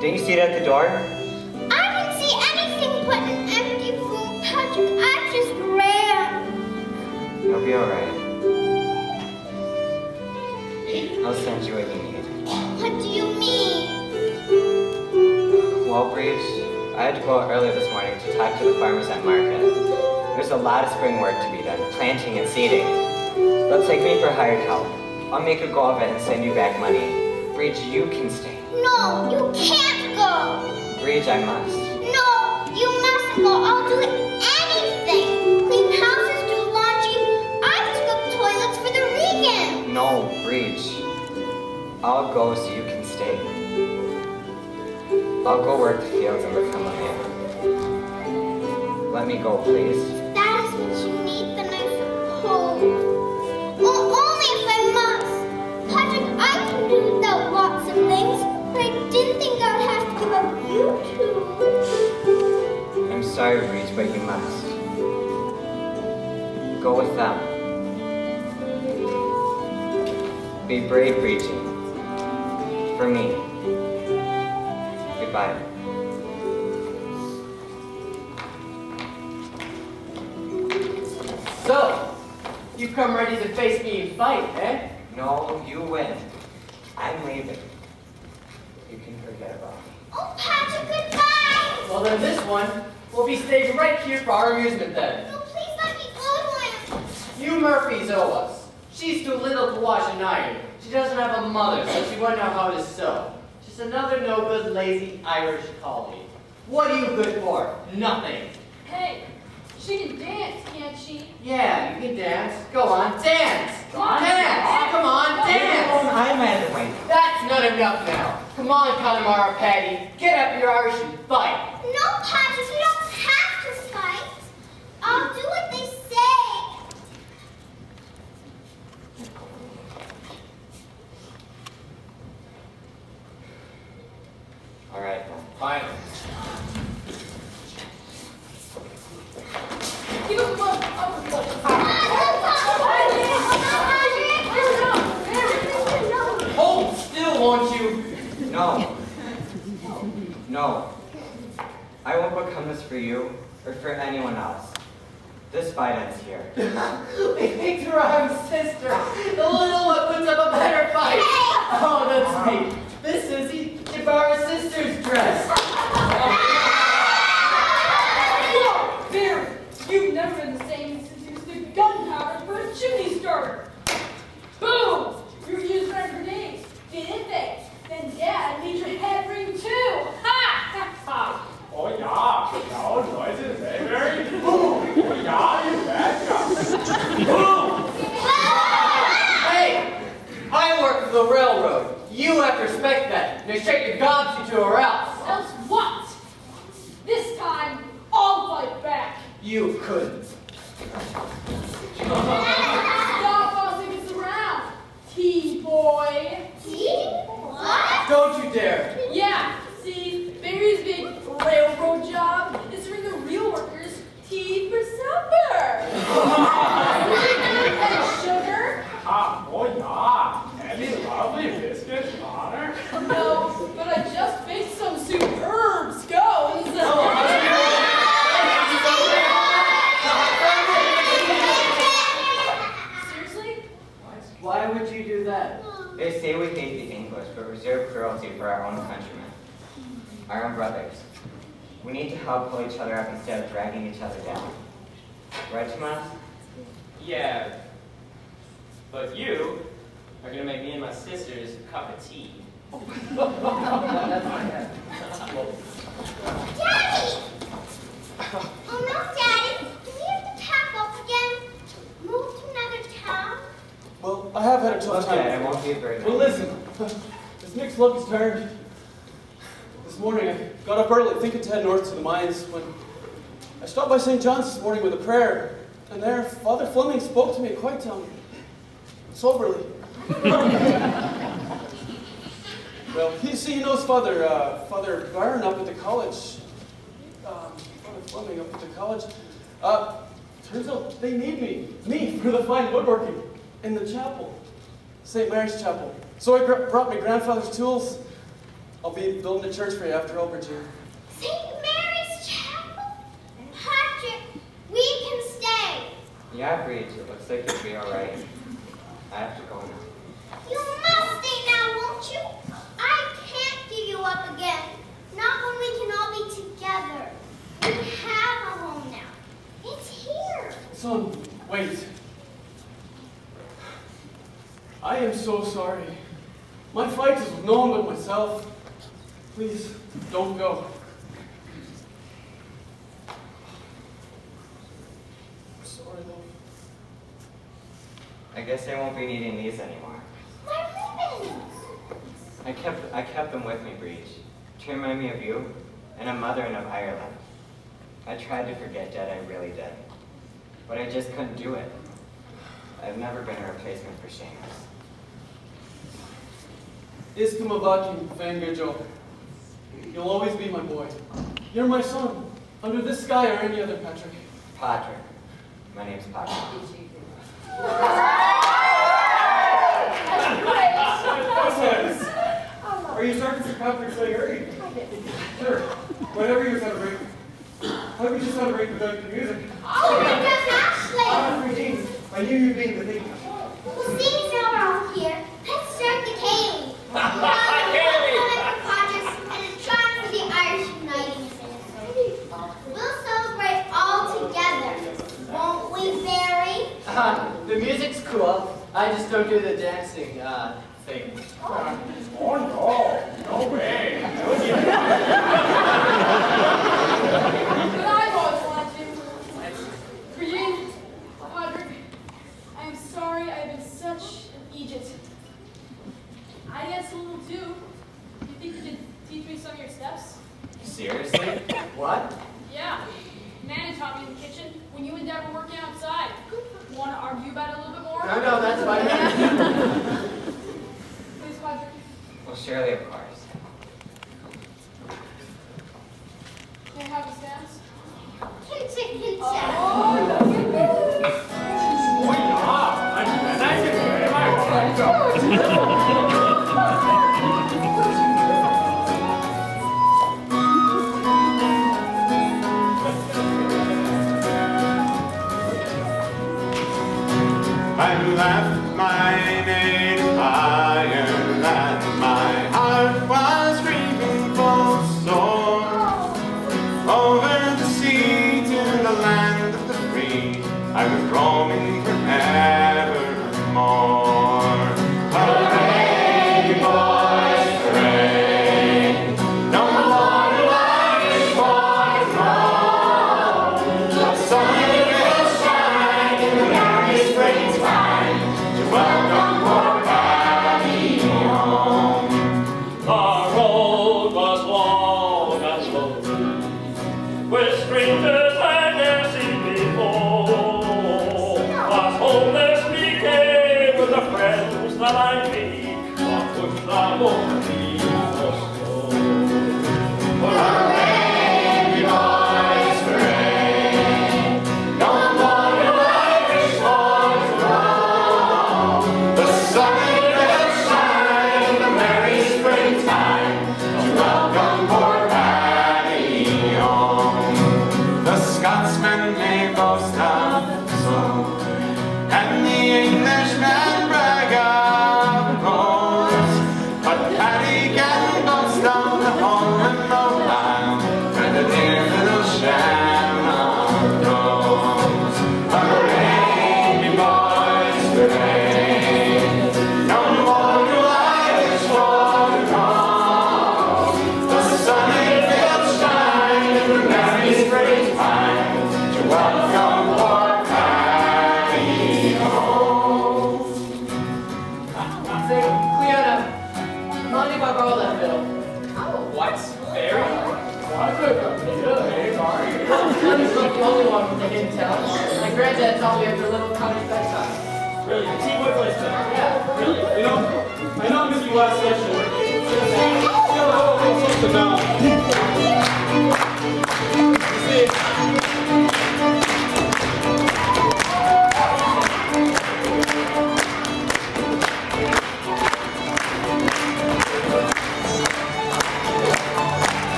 Didn't you see it at the door? I didn't see anything but an empty food, Patrick. I just ran. You'll be alright. I'll send you what you need. What do you mean? Well, Breach, I had to go out early this morning to talk to the farmers at market. There's a lot of spring work to be done, planting and seeding. They'll take me for hired help. I'll make a go of it and send you back money. Breach, you can stay. No, you can't go. Breach, I must. No, you mustn't go. I'll do anything. Clean houses, do laundry. I took up toilets for the Regan. No, Breach. I'll go so you can stay. I'll go work the fields and become a man. Let me go, please. That is what you need, then I suppose. Well, only if I must. Patrick, I can do without lots of things, but I didn't think I would have to give up you two. I'm sorry, Breach, but you must. Go with them. Be brave, Breaching. For me. Goodbye. So, you come ready to face me and fight, eh? No, you win. I'm leaving. You can forget about me. Oh, Patrick, goodbye! Well, then this one will be staying right here for our amusement then. No, please let me go to him. You Murphys owe us. She's too little to wash and iron. She doesn't have a mother, so she wouldn't know how to sew. Just another no-good, lazy Irish collie. What are you good for? Nothing. Hey, she can dance, can't she? Yeah, you can dance. Go on, dance! Come on, Dance! Come on, dance! I'm at the way. That's not enough now. Come on, Connemara Patty. Get up your Irish and fight. No, Patrick, we don't have to fight. I'll do what they say. All right, then. Fine. Give him one uppercut. Hold still, won't you? No. No. I won't become this for you or for anyone else. This fight ends here. They picked her own sister. The little one puts up a better fight. Oh, that's me. This is Jabara's sister's dress. Whoa, Barry, you've never been the same since you used the gunpowder for a chimney starter. Boom! You were using our grenades, didn't they? Then Dad made your head ring too. Ha! Ha! Oh yeah, no noises, eh, Mary? Oh yeah, you betcha. Hey, I work for the railroad. You have to respect that. Now shut your gobs to or else. Else what? This time, I'll fight back. You couldn't. Stop bossing us around, T-boy. What? Don't you dare. Yeah, see, Barry's big railroad job is serving the real workers tea for supper. And sugar? Oh yeah, any lovely biscuits, Connor? No, but I just baked some superb scones. Seriously? Why would you do that? They say we hate the English, but reserve cruelty for our own countrymen, our own brothers. We need to help pull each other up instead of dragging each other down. Right, Tomas? Yeah, but you are gonna make me and my sisters a cup of tea. That's my head. Daddy! Oh no, Daddy! Do we have to pack up again? Move to another town? Well, I have had a tough time. Okay, I won't be a burden. Well, listen, as Nick's luck has turned, this morning I got up early thinking to head north to the mines when I stopped by St. John's this morning with a prayer, and there Father Fleming spoke to me quite soberly. Well, he knows Father Byron up at the college. Father Fleming up at the college. Turns out they need me for the fine woodworking in the chapel, St. Mary's Chapel. So I brought my grandfather's tools. I'll be building a church for you after Elbridge here. St. Mary's Chapel? Patrick, we can stay. Yeah, Breach, it looks like you'll be all right. I have to go now. You must stay now, won't you? I can't give you up again. Not when we can all be together. We have a home now. It's here. Son, wait. I am so sorry. My fight is with no one but myself. Please, don't go. I'm sorry, love. I guess I won't be needing these anymore. My ribbons. I kept them with me, Breach, to remind me of you and a mother and of Ireland. I tried to forget Dad, I really did. But I just couldn't do it. I've never been a replacement for Seamus. Iskamavaki Fangajo. You'll always be my boy. You're my son, under this sky or any other, Patrick. Patrick. My name's Patrick. Are you starting to Patrick so early? Sure. Whenever you celebrate. How could you celebrate without the music? Oh, my God, Ashley! Greetings. I knew you'd be the thing. Well, seeing as how we're all here, let's start the game. And a charm for the Irish uniting We'll celebrate all together, won't we, Barry? just don't do the dancing thing. Oh no, no way. But I've always wanted to. Brienne, Podrick, I am sorry I have been such an Egypt. I dance a little too. You think you could teach me some of your steps? Seriously? What? Yeah. Nana taught me in the kitchen when you and Dad were working outside. Want to argue about it a little bit more? No, that's fine. Please, Podrick. Well, surely, of course. Can I have a stance? I left my native iron and my heart was grieving full sore. Over the sea to the land of the free, I was roaming forevermore. Hooray, boys, hooray! No more will Irish boys roam. The sun will shine in the merry springtime to welcome poor Paddy home. The road was long and lonely, with strangers I'd never seen before. Was homeless became with the friends that I made, but with the lonely was Hooray, boys, hooray! No more will Irish boys roam. The sun will shine in the merry springtime to welcome poor Paddy home. The Scotsmen may boast of the sword, and the Englishmen brag of the coast, but Paddy can boast of the home and the land.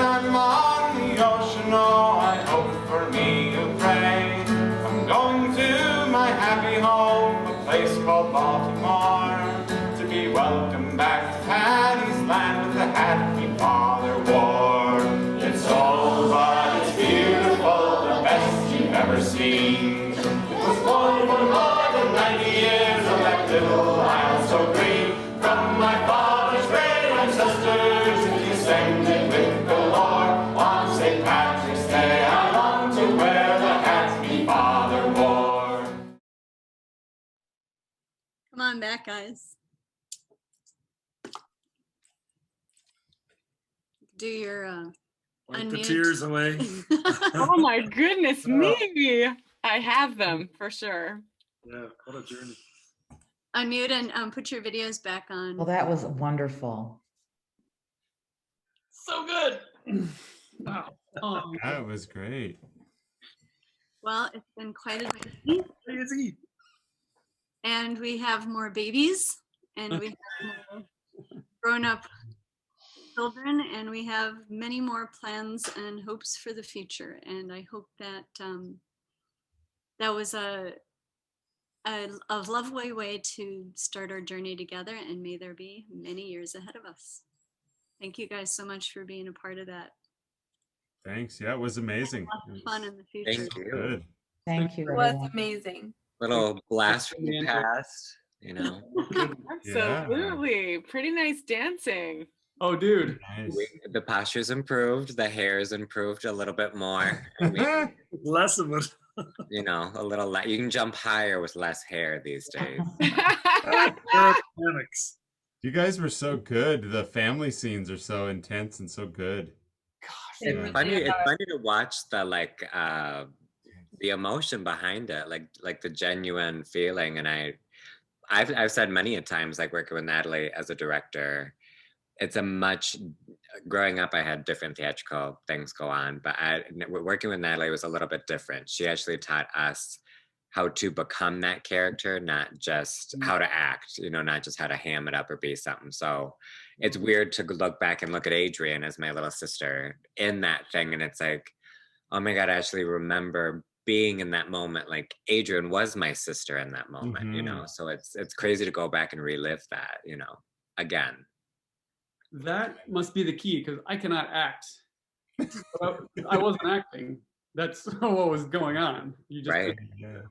I'm on the ocean, oh, I hope for me you'll pray. I'm going to my happy home, a place called Baltimore, to be welcomed back to Patty's land with the hat my father wore. It's old, but it's beautiful, the best you've ever seen. It was born for more than 90 years on that little island so green. From my father's great ancestors, descended with galore. On St. Patrick's Day, I long to wear the hat my father wore. Come on back, guys. Do your Wipe the unmute. tears away. Oh my goodness me. I have them for sure. Yeah, what a journey. Unmute and put your videos back on. Well, that was wonderful. So good. Wow. Oh, That was great. Well, it's been quite a journey. And we have more babies, and we have more grown-up children, and we have many more plans and hopes for the future. And I hope that that was a lovely way to start our journey together, and may there be many years ahead of us. Thank you guys so much for being a part of that. Thanks. Yeah, it was amazing. It was fun in the future. Thank you. Good. Thank you, It was everyone. amazing. Little blast from the past, you know. Absolutely. Pretty nice dancing. Oh, dude. Nice. The posture's improved, the hair's improved a little bit more. I mean, Less of it. you know, a little you can jump higher with less hair these days. Aerodynamics. You guys were so good. The family scenes are so intense and so good. It's funny to watch the the emotion behind it, like the genuine feeling. And I've said many a times, like working with Natalie as a director, it's growing up, I had different theatrical things go on, but working with Natalie was a little bit different. She actually taught us how to become that character, not just how to act, you know, not just how to ham it up or be something. So it's weird to look back and look at Adrian as my little sister in that thing. And it's like, oh my God, I actually remember being in that moment. Like Adrian was my sister in that moment, you know? So it's crazy to go back and relive that, you know, again. That must be the key, because I cannot act. I wasn't acting. That's what was going on. You just right. Yeah.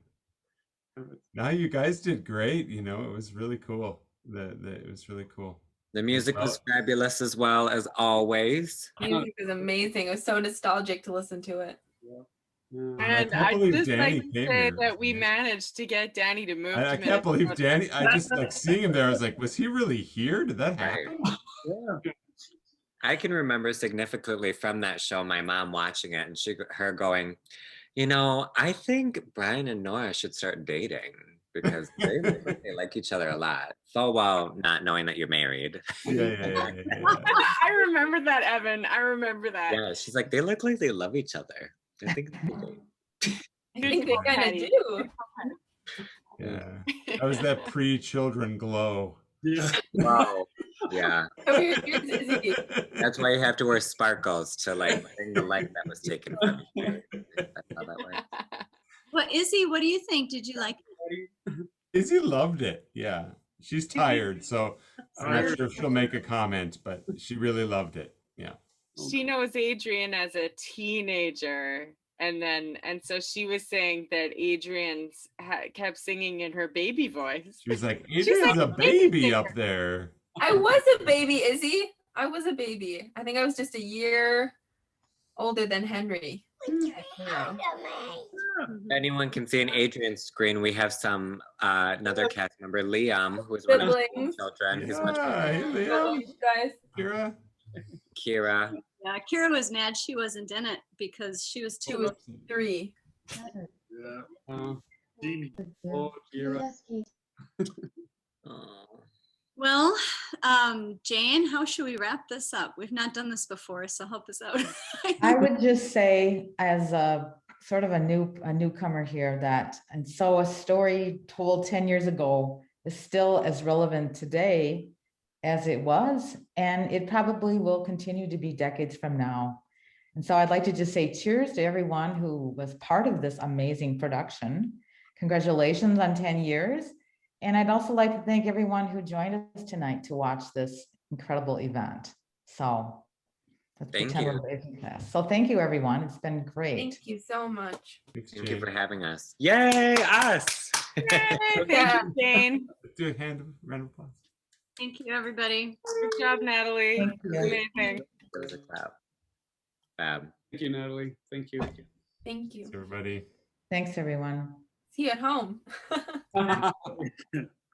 No, you guys did great. You know, it was really cool. It was really cool. The music was fabulous as well as always. Music is amazing. It was so nostalgic to listen to it. And can't I believe just Danny like to came say here. that we managed to get Danny to move. I to can't believe Minnesota. Danny. I just like seeing him there. I was like, was he really here? Did that happen? Yeah. I can remember significantly from that show, my mom watching it and her going, you know, I think Brian and Nora should start dating because they like each other a lot. So well, not knowing that you're married. Yeah. I remember that, Evan. I remember that. Yeah, she's like, they look like they love each other. I think I think they kind of do. Yeah. That was that pre-children glow. Yeah. Wow. Yeah. Oh, here's Izzy. That's why you have to wear sparkles to like bring the light that was taken from you. That's how that works. Well, Izzy, what do you think? Did you like it? Izzy loved it. Yeah. She's tired, so I'm not sure if she'll make a comment, but she really loved it. Yeah. She knows Adrian as a teenager. And so she was saying that Adrian kept singing in her baby voice. She was like, Adrian's a baby up there. I was a baby, Izzy. I was a baby. I think I was just a year older than Henry. If anyone can see an Adrian's screen, we have some another cast member, Liam, who is one of the children. Who's much Liam. Guys. Kira. Yeah, Kira was mad she wasn't in it because she was She was 3. Yeah. Oh, Kira. Well, Jane, how should we wrap this up? We've not done this before, so help us out. I would just say, as a sort of a newcomer here, that and so a story told 10 years ago is still as relevant today as it was, and it probably will continue to be decades from now. And so I'd like to just say cheers to everyone who was part of this amazing production. Congratulations on 10 years. And I'd also like to thank everyone who joined us tonight to watch this incredible event. So let's Thank pretend you. we're breaking class. So thank you, everyone. It's been great. Thank you so much. Thank you for having us. Yay, us! Yay, thank you, Jane. Do a round of applause. Thank you, everybody. Good job, Natalie. Thank you. Amazing. There was a clap. Fab. Thank you, Natalie. Thank you. Thank you. Thanks, everybody. Thanks, everyone. See you at home. Put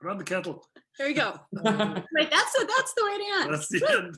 on the kettle. There we go. Wait, that's the way to end. That's the end.